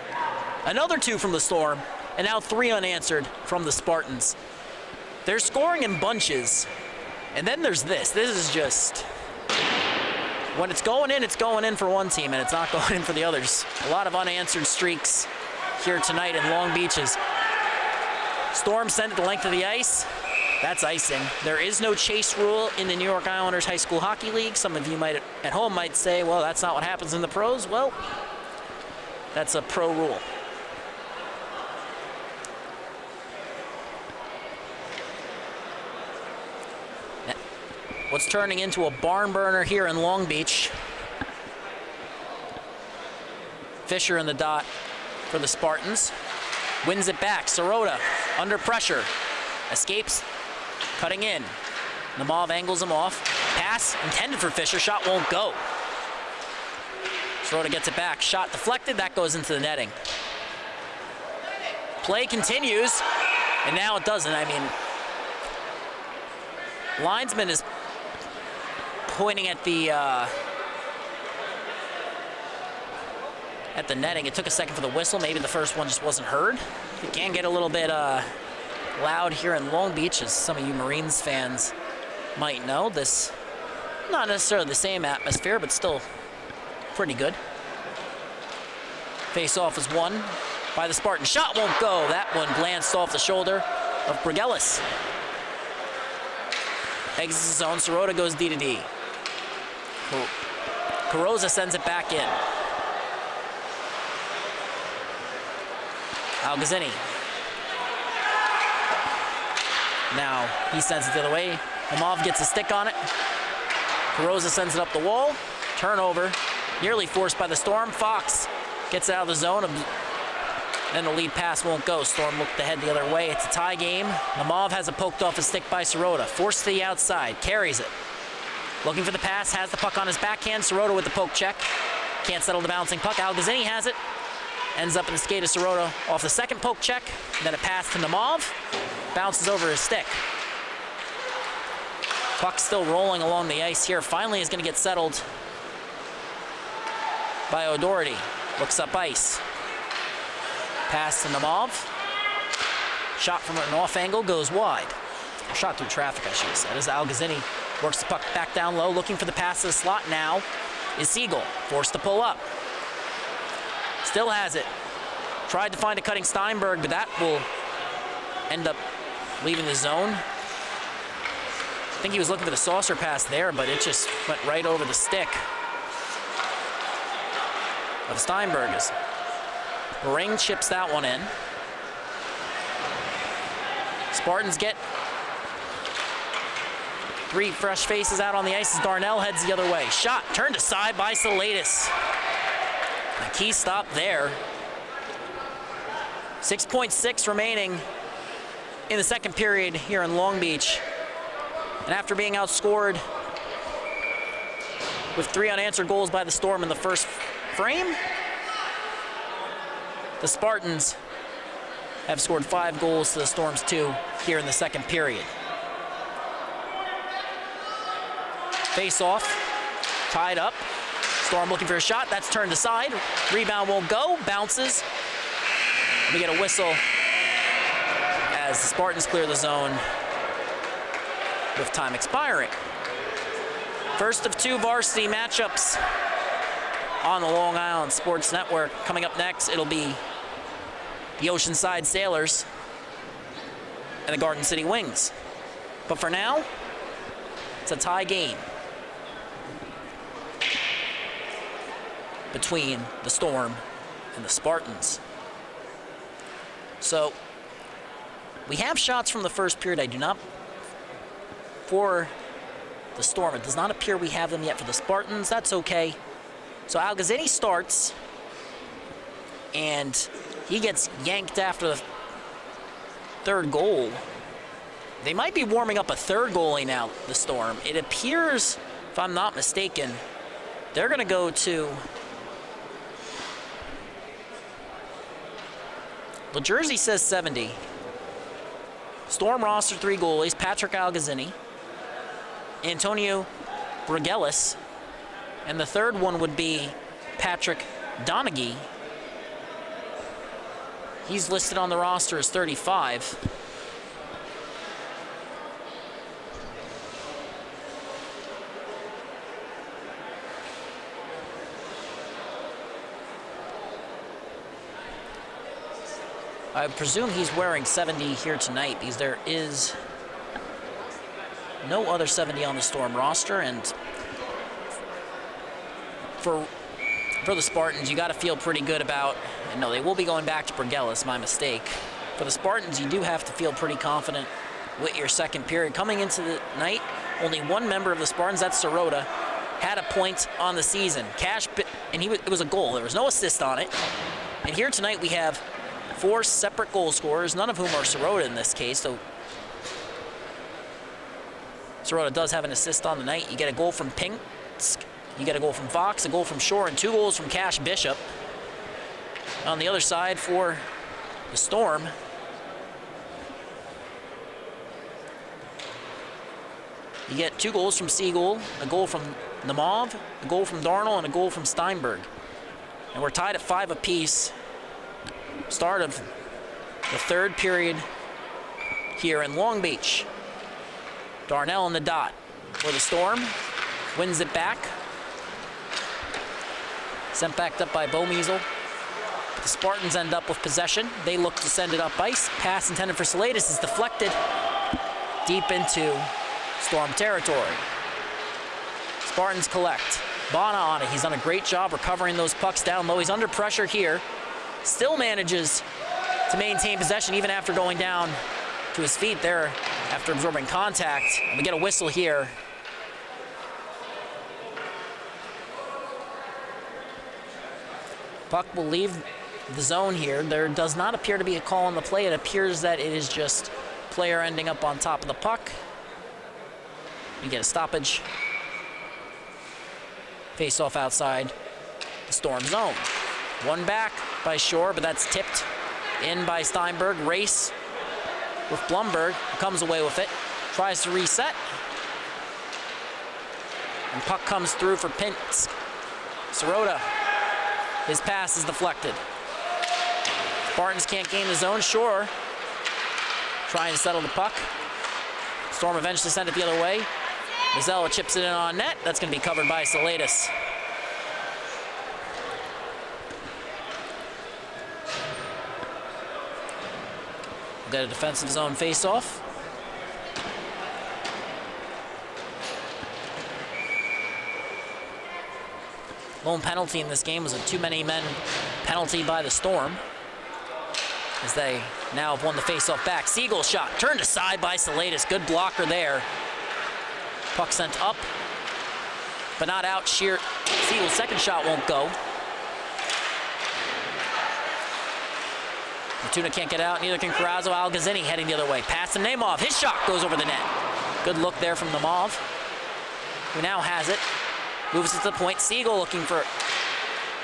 S1: another 2 from the Storm, and now 3 unanswered from the Spartans. They're scoring in bunches, and then there's this. This is just... when it's going in for one team, and it's not going in for the others. A lot of unanswered streaks here tonight in Long Beach's. Storm sent it the length of the ice. That's icing. There is no chase rule in the New York Islanders High School Hockey League. Some of you at home might say, well, that's not what happens in the pros. Well, that's a pro rule. What's turning into a barn burner here in Long Beach. Fisher in the dot for the Spartans. Wins it back. Sirota under pressure. Escapes. Cutting in. Namov angles him off. Pass intended for Fisher. Shot won't go. Sirota gets it back. Shot deflected. That goes into the netting. Play continues. And now it doesn't. I mean, linesman is pointing at the netting. It took a second for the whistle. Maybe the first one just wasn't heard. It can get a little bit loud here in Long Beach, as some of you Marines fans might know. This, not necessarily the same atmosphere, but still pretty good. Face-off is won by the Spartans. Shot won't go. That one glanced off the shoulder of Brigelis. Exits the zone. Sirota goes D to D. Carosa sends it back in. Algazzini. Now he sends it the other way. Namov gets a stick on it. Carosa sends it up the wall. Turnover. Nearly forced by the Storm. Fox gets it out of the zone. Then the lead pass won't go. Storm looked ahead the other way. It's a tie game. Namov has it poked off a stick by Sirota. Forced to the outside. Carries it. Looking for the pass. Has the puck on his backhand. Sirota with the poke check. Can't settle the bouncing puck. Algazzini has it. Ends up in the skate of Sirota off the second poke check. Then a pass to Namov. Bounces over his stick. Puck still rolling along the ice here. Finally is going to get settled by O'Doherty. Looks up ice. Pass to Namov. Shot from an off angle goes wide. Shot through traffic, I should have said, as Algazzini works the puck back down low, looking for the pass to the slot. Now is Siegel, forced to pull up. Still has it. Tried to find a cutting Steinberg, but that will end up leaving the zone. I think he was looking for the saucer pass there, but it just went right over the stick of Steinberg. Ring chips that one in. Spartans get 3 fresh faces out on the ice as Darnell heads the other way. Shot turned aside by Salatis. A key stop there. 6.6 remaining in the second period here in Long Beach. And after being outscored with 3 unanswered goals by the Storm in the first frame, the Spartans have scored 5 goals to the Storm's 2 here in the second period. Face off, tied up. Storm looking for a shot, that's turned aside. Rebound won't go, bounces. We get a whistle as the Spartans clear the zone with time expiring. First of 2 varsity matchups on the Long Island Sports Network. Coming up next, it'll be the Oceanside Sailors and the Garden City Wings. But for now, it's a tie game between the Storm and the Spartans. So, we have shots from the first period. I do not, for the Storm, it does not appear we have them yet for the Spartans. That's okay. So Algazzini starts, and he gets yanked after the 3rd goal. They might be warming up a 3rd goalie now, the Storm. It appears, if I'm not mistaken, they're going to go to the jersey says 70. Storm roster 3 goalies: Patrick Algazzini, Antonio Bregelis, and the 3rd one would be Patrick Donaghy. He's listed on the roster as 35. I presume he's wearing 70 here tonight because there is no other 70 on the Storm roster, and for the Spartans, you got to feel pretty good about, and no, they will be going back to Bregelis, my mistake. For the Spartans, you do have to feel pretty confident with your second period. Coming into the night, only 1 member of the Spartans, that's Sirota, had a point on the season. And it was a goal. There was no assist on it. And here tonight we have 4 separate goal scorers, none of whom are Sirota in this case, so Sirota does have an assist on the night. You get a goal from Pinsk, you get a goal from Fox, a goal from Shore, and 2 goals from Cash Bishop. On the other side for the Storm, you get 2 goals from Siegel, a goal from Nemov, a goal from Darnell, and a goal from Steinberg. And we're tied at 5 apiece. Start of the 3rd period here in Long Beach. Darnell in the dot for the Storm. Wins it back. Sent back up by Bomeasel. The Spartans end up with possession. They look to send it up ice. Pass intended for Salatis is deflected deep into Storm territory. Spartans collect. Bana on it. He's done a great job recovering those pucks down low. He's under pressure here. Still manages to maintain possession even after going down to his feet there after absorbing contact. And we get a whistle here. Puck will leave the zone here. There does not appear to be a call on the play. It appears that it is just player ending up on top of the puck. We get a stoppage. Face off outside the Storm zone. 1 back by Shore, but that's tipped in by Steinberg. Race with Blumberg, comes away with it. Tries to reset. And puck comes through for Pinsk. Sirota, his pass is deflected. Spartans can't gain the zone. Shore trying to settle the puck. Storm eventually send it the other way. Mazzella chips it in on net. That's going to be covered by Salatis. Got a defensive zone face-off. Lone penalty in this game was a too-many-men penalty by the Storm, as they now have won the face-off back. Siegel shot turned aside by Salatis. Good blocker there. Puck sent up, but not out. Siegel's second shot won't go. Fortuna can't get out, neither can Carrazzo. Algazzini heading the other way. Pass to Nemov. His shot goes over the net. Good look there from Nemov, who now has it. Moves it to the point. Siegel looking for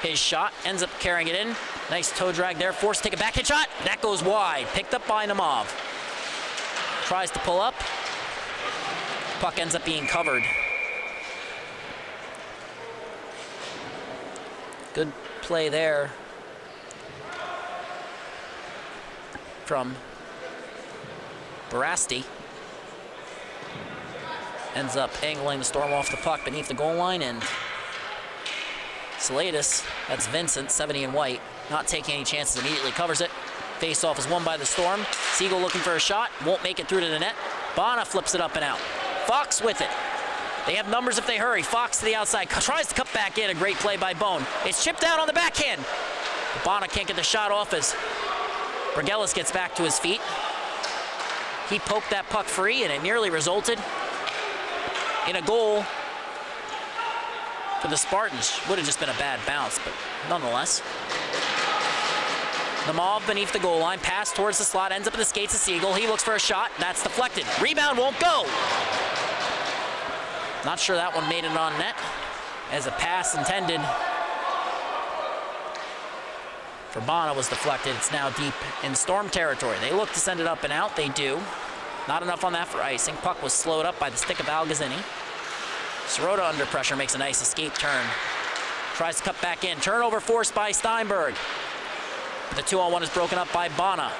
S1: his shot. Ends up carrying it in. Nice toe drag there. Forced to take a backhand shot. That goes wide. Picked up by Nemov. Tries to pull up. Puck ends up being covered. Good play there from Varsity. Ends up angling the Storm off the puck beneath the goal line, and Salatis, that's Vincent, 70 in white, not taking any chances, immediately covers it. Face-off is won by the Storm. Siegel looking for a shot, won't make it through to the net. Bana flips it up and out. Fox with it. They have numbers if they hurry. Fox to the outside, tries to cut back in. A great play by Bone. It's chipped out on the backhand. Bana can't get the shot off as Bergelis gets back to his feet. He poked that puck free, and it nearly resulted in a goal for the Spartans. Would have just been a bad bounce, but nonetheless. Nemov beneath the goal line, pass towards the slot, ends up in the skates of Siegel. He looks for a shot, that's deflected. Rebound won't go. Not sure that one made it on net, as a pass intended for Bana was deflected. It's now deep in Storm territory. They look to send it up and out. They do. Not enough on that for icing. Puck was slowed up by the stick of Algazzini. Sirota under pressure makes a nice escape turn. Tries to cut back in. Turnover forced by Steinberg. But the 2-on-1 is broken up by Bana.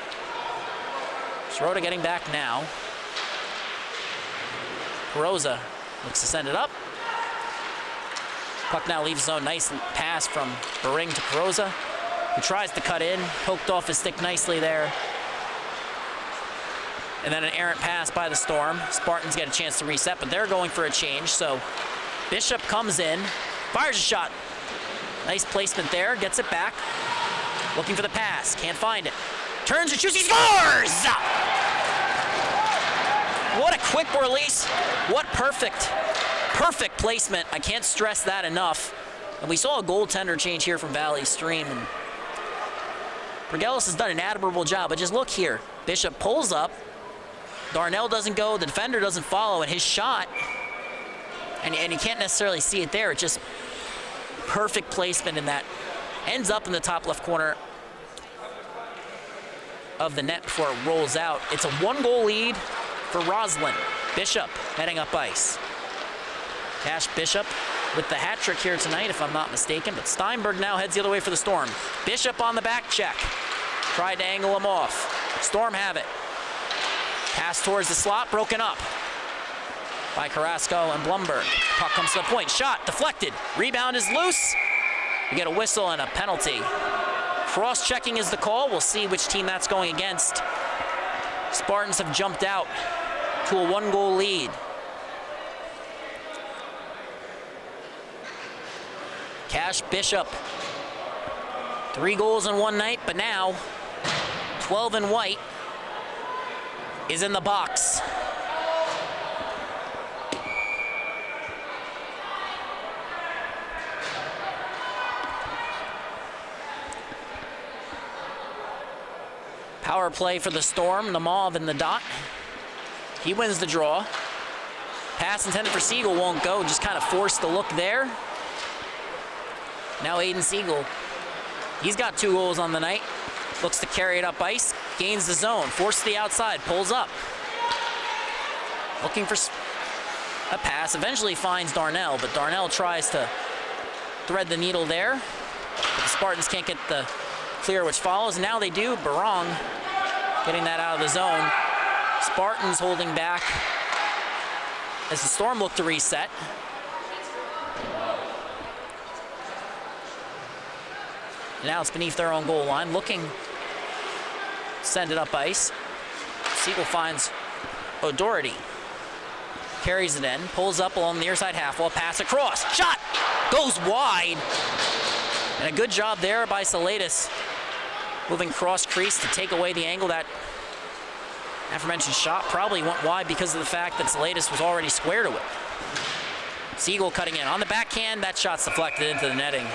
S1: Sirota getting back now. Carrazzo looks to send it up. Puck now leaves zone. Nice pass from Bering to Carrazzo, who tries to cut in. Poked off his stick nicely there. And then an errant pass by the Storm. Spartans get a chance to reset, but they're going for a change. So Bishop comes in, fires a shot. Nice placement there, gets it back. Looking for the pass, can't find it. Turns and shoots, he scores! What a quick release. What perfect placement. I can't stress that enough. And we saw a goaltender change here from Valley Stream. And Bergelis has done an admirable job, but just look here. Bishop pulls up. Darnell doesn't go, the defender doesn't follow, and his shot, and you can't necessarily see it there, it's just perfect placement in that. Ends up in the top left corner of the net before it rolls out. It's a 1-goal lead for Roslyn. Bishop heading up ice. Cash Bishop with the hat trick here tonight, if I'm not mistaken, but Steinberg now heads the other way for the Storm. Bishop on the back check. Tried to angle him off. Storm have it. Pass towards the slot, broken up by Carrasco and Blumberg. Puck comes to the point, shot, deflected. Rebound is loose. We get a whistle and a penalty. Cross-checking is the call. We'll see which team that's going against. Spartans have jumped out to a 1-goal lead. Cash Bishop, 3 goals in one night, but now 12 in white is in the box. Power play for the Storm. Nemov in the dot. He wins the draw. Pass intended for Siegel won't go. Just kind of forced the look there. Now Aiden Siegel. He's got 2 goals on the night. Looks to carry it up ice. Gains the zone. Forced to the outside. Pulls up. Looking for a pass. Eventually finds Darnell, but Darnell tries to thread the needle there. But the Spartans can't get the clear which follows. Now they do. Barong getting that out of the zone. Spartans holding back as the Storm look to reset. Now it's beneath their own goal line, looking to send it up ice. Siegel finds O'Doherty. Carries it in, pulls up along the near side half wall, pass across, shot! Goes wide! And a good job there by Salatis, moving cross crease to take away the angle. That aforementioned shot probably went wide because of the fact that Salatis was already square to it. Siegel cutting in. On the backhand, that shot's deflected into the netting.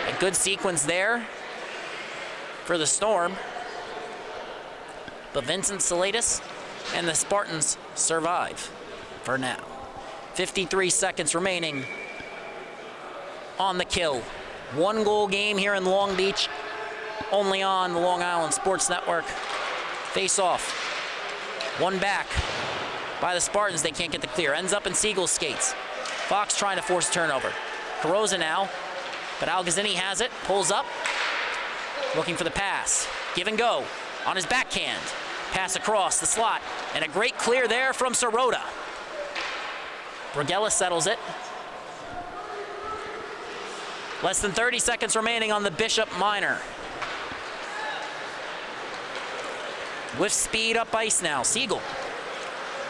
S1: A good sequence there for the Storm. But Vincent Salatis and the Spartans survive for now. 53 seconds remaining on the kill. 1-goal game here in Long Beach, only on the Long Island Sports Network. Face off. One back by the Spartans. They can't get the clear. Ends up in Siegel's skates. Fox trying to force a turnover. Carosa now, but Algazzini has it. Pulls up. Looking for the pass. Give and go on his backhand. Pass across the slot. And a great clear there from Sirota. Brugella settles it. Less than 30 seconds remaining on the Bishop Minor. With speed up ice now. Siegel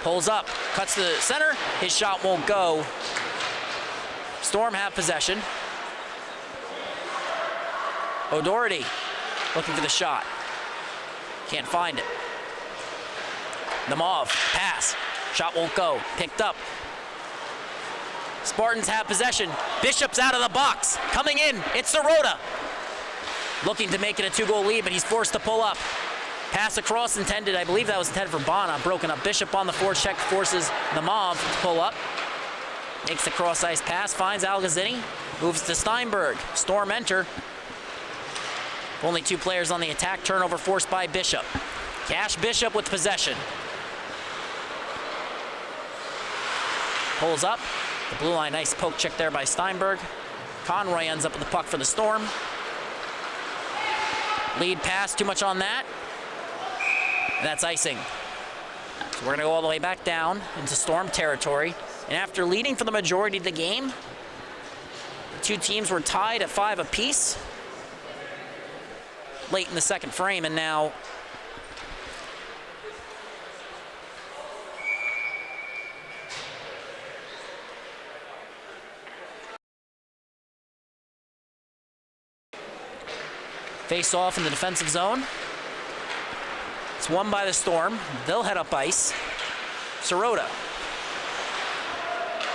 S1: pulls up, cuts to the center. His shot won't go. Storm have possession. O'Doherty looking for the shot. Can't find it. The Mauve, pass. Shot won't go. Picked up. Spartans have possession. Bishop's out of the box. Coming in, it's Sirota. Looking to make it a 2-goal lead, but he's forced to pull up. Pass across intended. I believe that was intended for Bana. Broken up. Bishop on the forecheck forces the Mauve to pull up. Makes the cross-ice pass. Finds Algazzini. Moves to Steinberg. Storm enter. Only 2 players on the attack. Turnover forced by Bishop. Cash Bishop with possession. Pulls up. The blue line, nice poke check there by Steinberg. Conroy ends up with the puck for the Storm. Lead pass, too much on that. And that's icing. So we're gonna go all the way back down into Storm territory. And after leading for the majority of the game, the 2 teams were tied at 5 apiece late in the second frame, and now face off in the defensive zone. It's won by the Storm. They'll head up ice. Sirota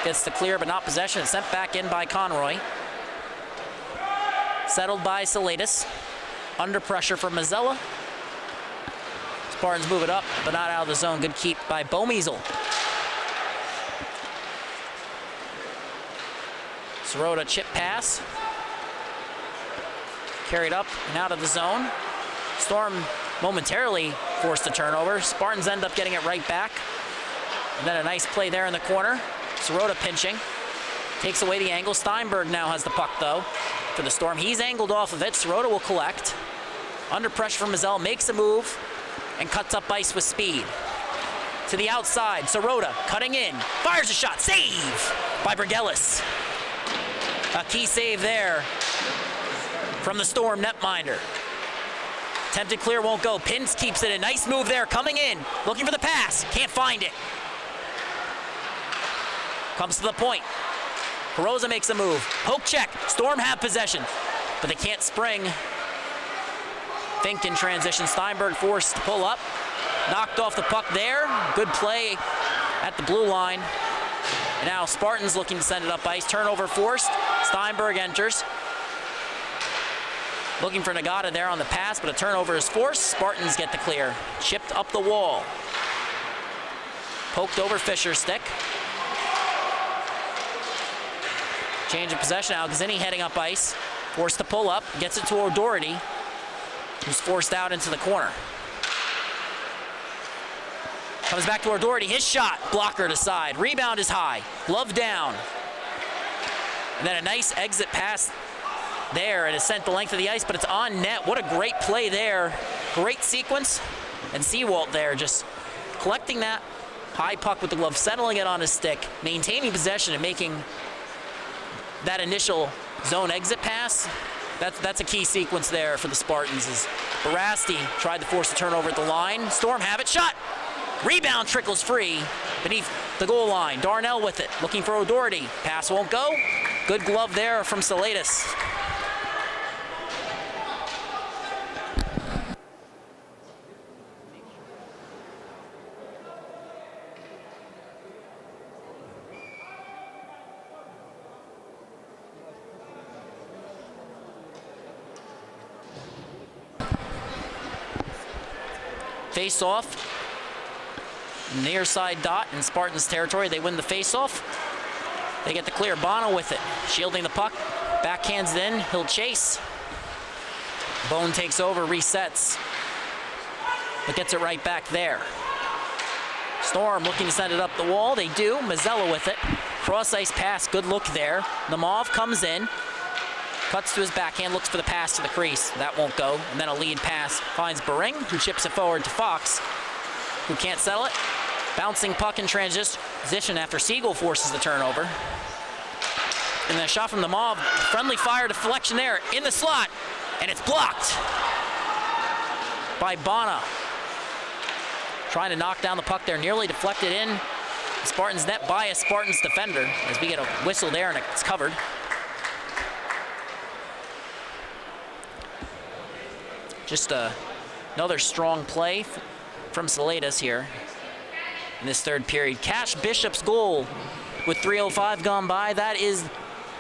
S1: gets the clear, but not possession. It's sent back in by Conroy. Settled by Salatis. Under pressure from Mazzella. Spartans move it up, but not out of the zone. Good keep by Bomeasel. Sirota chip pass. Carried up and out of the zone. Storm momentarily forced a turnover. Spartans end up getting it right back. And then a nice play there in the corner. Sirota pinching. Takes away the angle. Steinberg now has the puck, though, for the Storm. He's angled off of it. Sirota will collect. Under pressure from Mazzella. Makes a move and cuts up ice with speed. To the outside. Sirota cutting in. Fires a shot. Save by Bruggelis. A key save there from the Storm netminder. Attempted clear, won't go. Pins keeps it in. Nice move there, coming in. Looking for the pass. Can't find it. Comes to the point. Carosa makes a move. Poke check. Storm have possession, but they can't spring. Fink in transition. Steinberg forced to pull up. Knocked off the puck there. Good play at the blue line. And now Spartans looking to send it up ice. Turnover forced. Steinberg enters. Looking for Nagata there on the pass, but a turnover is forced. Spartans get the clear. Chipped up the wall. Poked over Fisher's stick. Change of possession. Algazzini heading up ice. Forced to pull up. Gets it to O'Doherty, who's forced out into the corner. Comes back to O'Doherty. His shot. Blocker to side. Rebound is high. Glove down. And then a nice exit pass there, and it's sent the length of the ice, but it's on net. What a great play there. Great sequence. And Seawalt there just collecting that high puck with the glove, settling it on his stick, maintaining possession and making that initial zone exit pass. That's a key sequence there for the Spartans. As Varsity tried to force a turnover at the line. Storm have it. Shot. Rebound trickles free beneath the goal line. Darnell with it, looking for O'Doherty. Pass won't go. Good glove there from Salatis. face off. Near side dot in Spartans territory. They win the face off. They get the clear. Bono with it, shielding the puck. Backhands it in. He'll chase. Bone takes over, resets, but gets it right back there. Storm looking to send it up the wall. They do. Mazzella with it. Cross ice pass. Good look there. Namov comes in. Cuts to his backhand. Looks for the pass to the crease. That won't go. And then a lead pass finds Bering, who chips it forward to Fox, who can't settle it. Bouncing puck in transition after Siegel forces the turnover. And then a shot from Namov. Friendly fire deflection there in the slot. And it's blocked by Bana. Trying to knock down the puck there, nearly deflected in the Spartans net by a Spartans defender as we get a whistle there and it's covered. Just another strong play from Saladas here in this third period. Cash Bishop's goal with 3:05 gone by. That is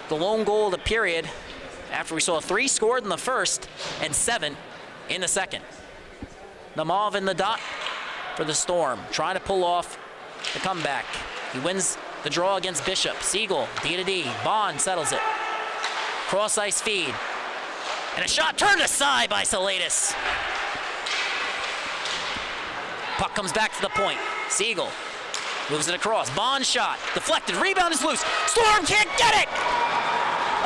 S1: the lone goal of the period after we saw 3 scored in the first and 7 in the second. Namov in the dot for the Storm, trying to pull off the comeback. He wins the draw against Bishop. Siegel, D-to-D. Bond settles it. Cross ice feed. And a shot turned aside by Saladas. Puck comes back to the point. Siegel moves it across. Bond shot. Deflected. Rebound is loose. Storm can't get it!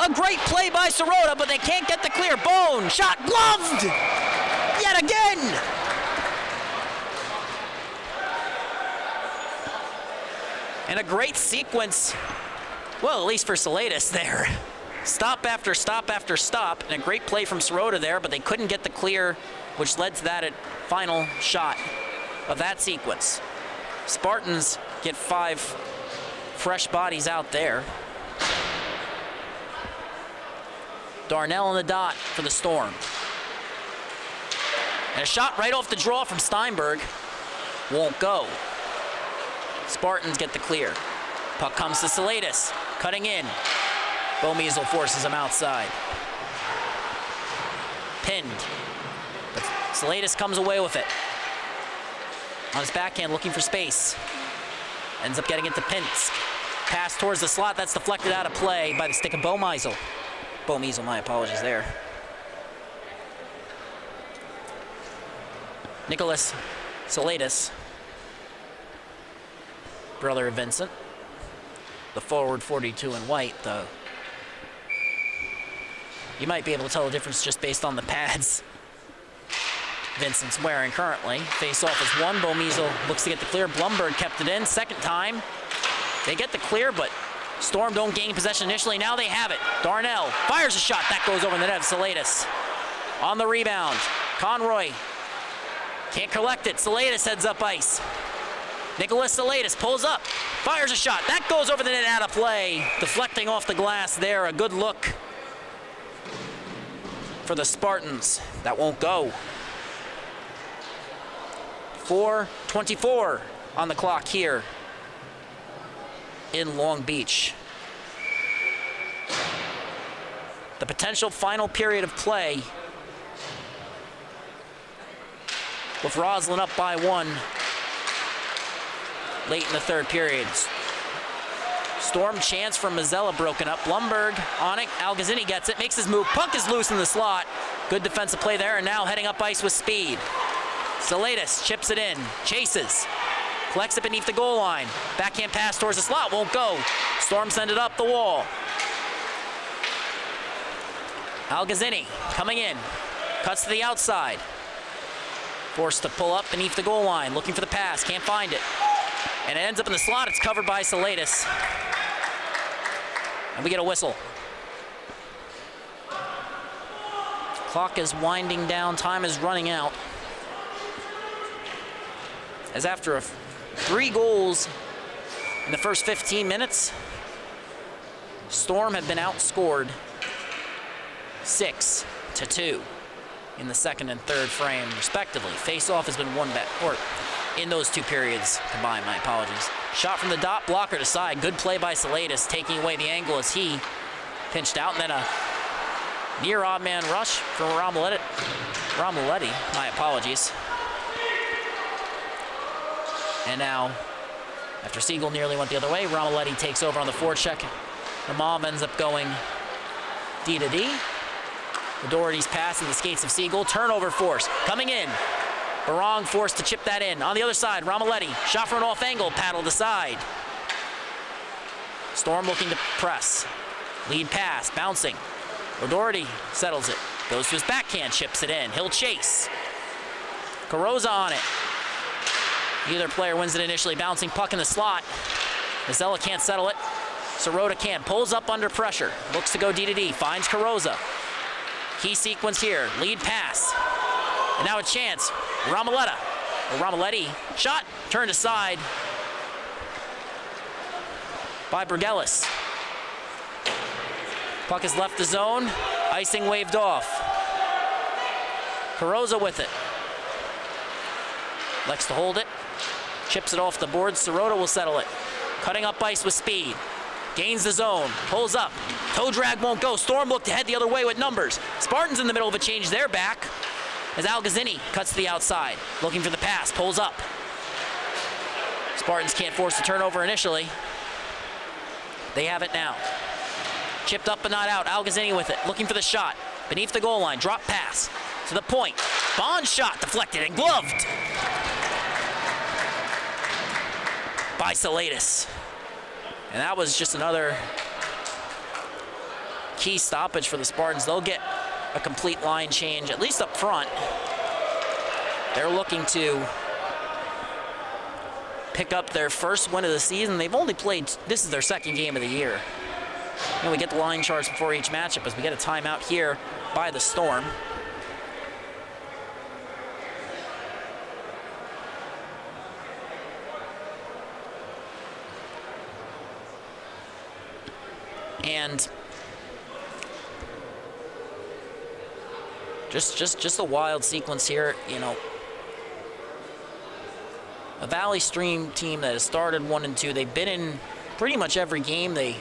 S1: A great play by Sirota, but they can't get the clear. Bone. Shot gloved! Yet again! And a great sequence, well, at least for Saladas there. Stop after stop after stop, and a great play from Sirota there, but they couldn't get the clear, which led to that final shot of that sequence. Spartans get 5 fresh bodies out there. Darnell in the dot for the Storm. And a shot right off the draw from Steinberg. Won't go. Spartans get the clear. Puck comes to Saladas, cutting in. Bomiesel forces him outside. Pinned. But Saladas comes away with it. On his backhand, looking for space. Ends up getting it to Pinsk. Pass towards the slot, that's deflected out of play by the stick of Bomiesel. Bomiesel, my apologies there. Nicholas Saladas, brother of Vincent, the forward 42 in white, though. You might be able to tell the difference just based on the pads Vincent's wearing currently. Face-off is 1. Bomiesel looks to get the clear. Blumberg kept it in. Second time. They get the clear, but Storm don't gain possession initially. Now they have it. Darnell fires a shot. That goes over the net of Saladas. On the rebound, Conroy can't collect it. Saladas heads up ice. Nicholas Saladas pulls up, fires a shot. That goes over the net, out of play. Deflecting off the glass there. A good look for the Spartans. That won't go. 4:24 on the clock here in Long Beach. The potential final period of play with Roslyn up by 1 late in the third period. Storm chance from Mazzella broken up. Blumberg on it. Algazzini gets it, makes his move. Puck is loose in the slot. Good defensive play there, and now heading up ice with speed. Saladas chips it in, chases, collects it beneath the goal line. Backhand pass towards the slot, won't go. Storm send it up the wall. Algazzini coming in, cuts to the outside. Forced to pull up beneath the goal line, looking for the pass, can't find it. And it ends up in the slot, it's covered by Saladas. And we get a whistle. Clock is winding down, time is running out. As after 3 goals in the first 15 minutes, Storm have been outscored 6-2 in the second and third frame, respectively. Face-off has been 1 back, or in those 2 periods combined, my apologies. Shot from the dot, blocker to side. Good play by Saladas, taking away the angle as he pinched out, and then a near odd man rush from Romuletti, my apologies. And now, after Siegel nearly went the other way, Romaletti takes over on the forecheck. The Mauve ends up going D to D. O'Doherty's pass in the skates of Siegel. Turnover force coming in. Barong forced to chip that in. On the other side, Romaletti. Shot from an off angle, paddled aside. Storm looking to press. Lead pass, bouncing. O'Doherty settles it. Goes to his backhand, chips it in. He'll chase. Carrozza on it. Either player wins it initially. Bouncing puck in the slot. Mazzella can't settle it. Sirota can. Pulls up under pressure. Looks to go D to D. Finds Carrozza. Key sequence here. Lead pass. And now a chance. Romaletti. Shot. Turned aside by Bergelis. Puck has left the zone. Icing waved off. Carrozza with it. Likes to hold it. Chips it off the board. Sirota will settle it. Cutting up ice with speed. Gains the zone. Pulls up. Toe drag won't go. Storm looked to head the other way with numbers. Spartans in the middle of a change. They're back as Algazzini cuts to the outside. Looking for the pass. Pulls up. Spartans can't force the turnover initially. They have it now. Chipped up but not out. Algazzini with it. Looking for the shot. Beneath the goal line. Drop pass to the point. Bond shot deflected and gloved by Salatis. And that was just another key stoppage for the Spartans. They'll get a complete line change, at least up front. They're looking to pick up their first win of the season. They've only played, this is their second game of the year. We get the line charts before each matchup as we get a timeout here by the Storm. And just a wild sequence here, you know. A Valley Stream team that has started 1 and 2. They've been in pretty much every game. They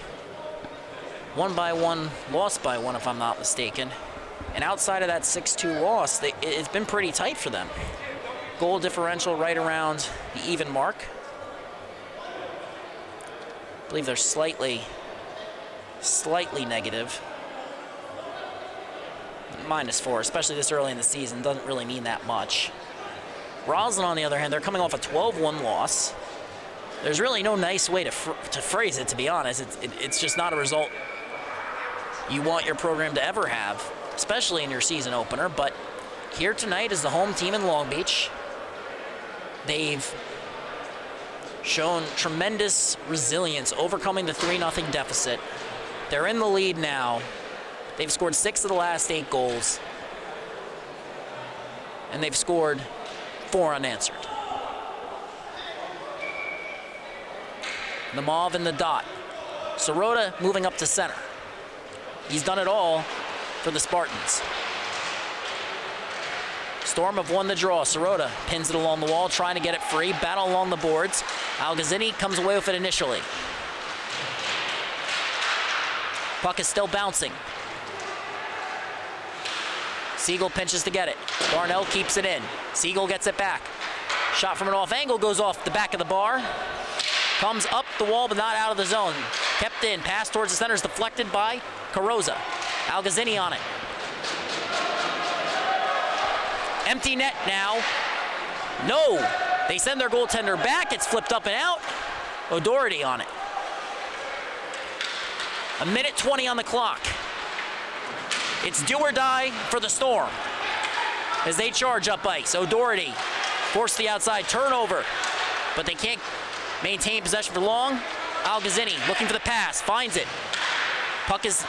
S1: won by 1, lost by 1, if I'm not mistaken. And outside of that 6-2 loss, it's been pretty tight for them. Goal differential right around the even mark. I believe they're slightly negative. -4, especially this early in the season, doesn't really mean that much. Roslyn, on the other hand, they're coming off a 12-1 loss. There's really no nice way to phrase it, to be honest. It's just not a result you want your program to ever have, especially in your season opener. But here tonight is the home team in Long Beach. They've shown tremendous resilience, overcoming the 3-0 deficit. They're in the lead now. They've scored 6 of the last 8 goals. And they've scored 4 unanswered. The Mauve in the dot. Sirota moving up to center. He's done it all for the Spartans. Storm have won the draw. Sirota pins it along the wall, trying to get it free. Battle along the boards. Algazzini comes away with it initially. Puck is still bouncing. Siegel pinches to get it. Darnell keeps it in. Siegel gets it back. Shot from an off angle goes off the back of the bar. Comes up the wall but not out of the zone. Kept in. Pass towards the center is deflected by Carrozza. Algazzini on it. Empty net now. No. They send their goaltender back. It's flipped up and out. O'Doherty on it. 1:20 on the clock. It's do or die for the Storm as they charge up ice. O'Doherty forced the outside turnover, but they can't maintain possession for long. Algazzini looking for the pass, finds it. Puck is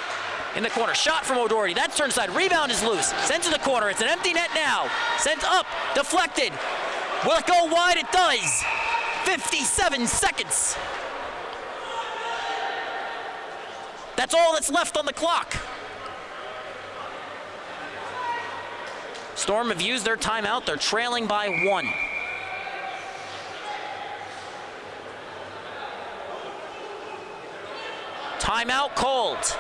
S1: in the corner. Shot from O'Doherty. That's turned aside. Rebound is loose. Sent to the corner. It's an empty net now. Sent up. Deflected. Will it go wide? It does. 57 seconds. That's all that's left on the clock. Storm have used their timeout. They're trailing by 1. Timeout called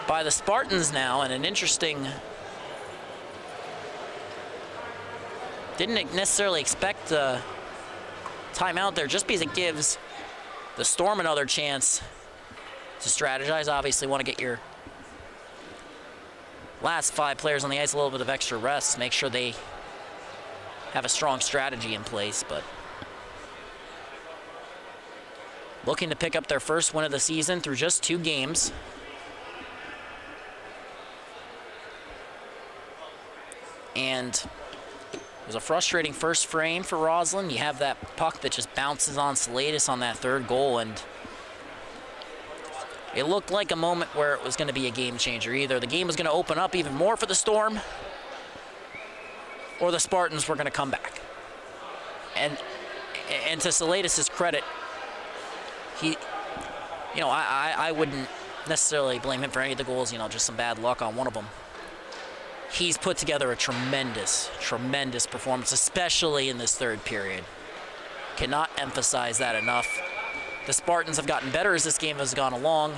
S1: by the Spartans now, and an interesting Didn't necessarily expect a timeout there just because it gives the Storm another chance to strategize. Obviously want to get your last 5 players on the ice a little bit of extra rest, make sure they have a strong strategy in place, but looking to pick up their first win of the season through just 2 games. And it was a frustrating first frame for Roslyn. You have that puck that just bounces on Salatis on that 3rd goal, and it looked like a moment where it was going to be a game changer. Either the game was going to open up even more for the Storm, or the Spartans were going to come back. And to Salatis' credit, I wouldn't necessarily blame him for any of the goals, just some bad luck on one of them. He's put together a tremendous, tremendous performance, especially in this 3rd period. Cannot emphasize that enough. The Spartans have gotten better as this game has gone along.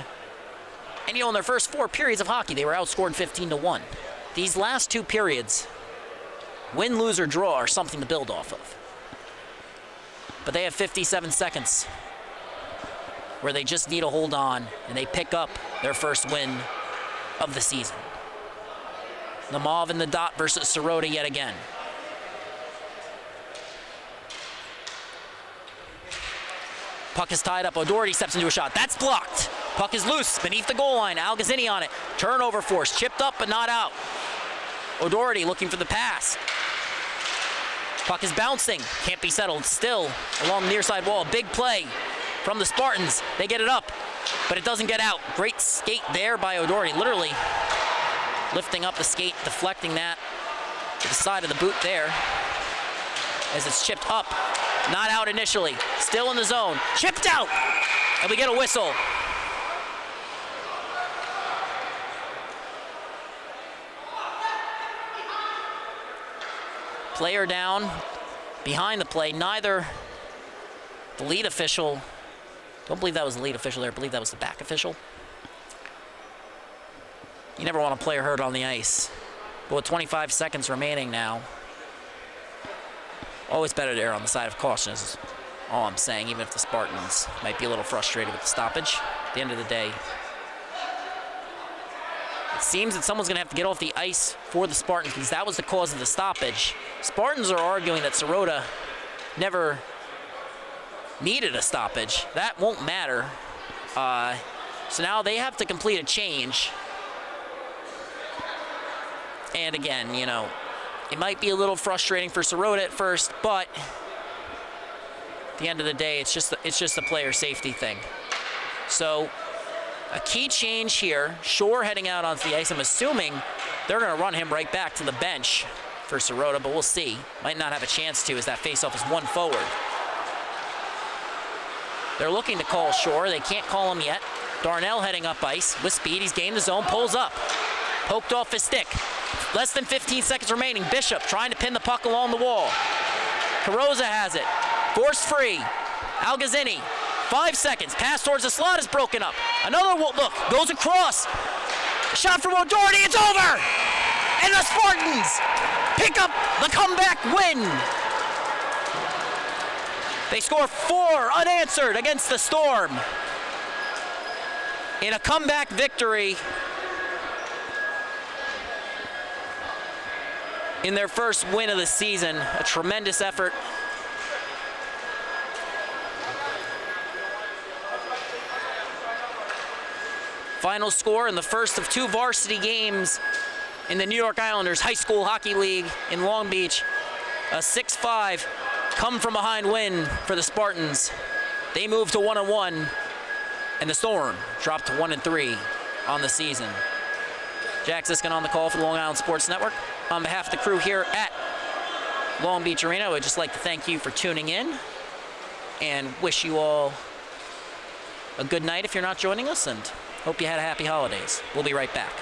S1: And in their first 4 periods of hockey, they were outscored 15-1. These last 2 periods, win, lose, or draw, are something to build off of. But they have 57 seconds where they just need to hold on, and they pick up their first win of the season. The Mauve and the Dot versus Sirota yet again. Puck is tied up. O'Doherty steps into a shot. That's blocked. Puck is loose beneath the goal line. Algazzini on it. Turnover force. Chipped up but not out. O'Doherty looking for the pass. Puck is bouncing. Can't be settled. Still along the near side wall. Big play from the Spartans. They get it up, but it doesn't get out. Great skate there by O'Doherty. Literally lifting up the skate, deflecting that to the side of the boot there as it's chipped up. Not out initially. Still in the zone. Chipped out! And we get a whistle. Player down behind the play. Neither the lead official, don't believe that was the lead official there, I believe that was the back official. You never want a player hurt on the ice. But with 25 seconds remaining now, always better to err on the side of caution is all I'm saying, even if the Spartans might be a little frustrated with the stoppage. At the end of the day, it seems that someone's gonna have to get off the ice for the Spartans because that was the cause of the stoppage. Spartans are arguing that Sirota never needed a stoppage. That won't matter. So now they have to complete a change. And again, it might be a little frustrating for Sirota at first, but at the end of the day, it's just a player safety thing. So a key change here. Shore heading out onto the ice. I'm assuming they're going to run him right back to the bench for Sirota, but we'll see. Might not have a chance to as that faceoff is 1 forward. They're looking to call Shore. They can't call him yet. Darnell heading up ice with speed. He's gained the zone, pulls up. Poked off his stick. Less than 15 seconds remaining. Bishop trying to pin the puck along the wall. Carosa has it. Forced free. Algazzini. 5 seconds. Pass towards the slot is broken up. Another look. Goes across. Shot from O'Doherty. It's over. And the Spartans pick up the comeback win. They score 4 unanswered against the Storm in a comeback victory in their first win of the season. A tremendous effort. Final score in the first of 2 varsity games in the New York Islanders High School Hockey League in Long Beach. A 6-5 come from behind win for the Spartans. They move to 1-1, and the Storm dropped to 1-3 on the season. Jack Ziskin on the call for the Long Island Sports Network. On behalf of the crew here at Long Beach Arena, I would just like to thank you for tuning in and wish you all a good night if you're not joining us, and hope you had a happy holidays. We'll be right back.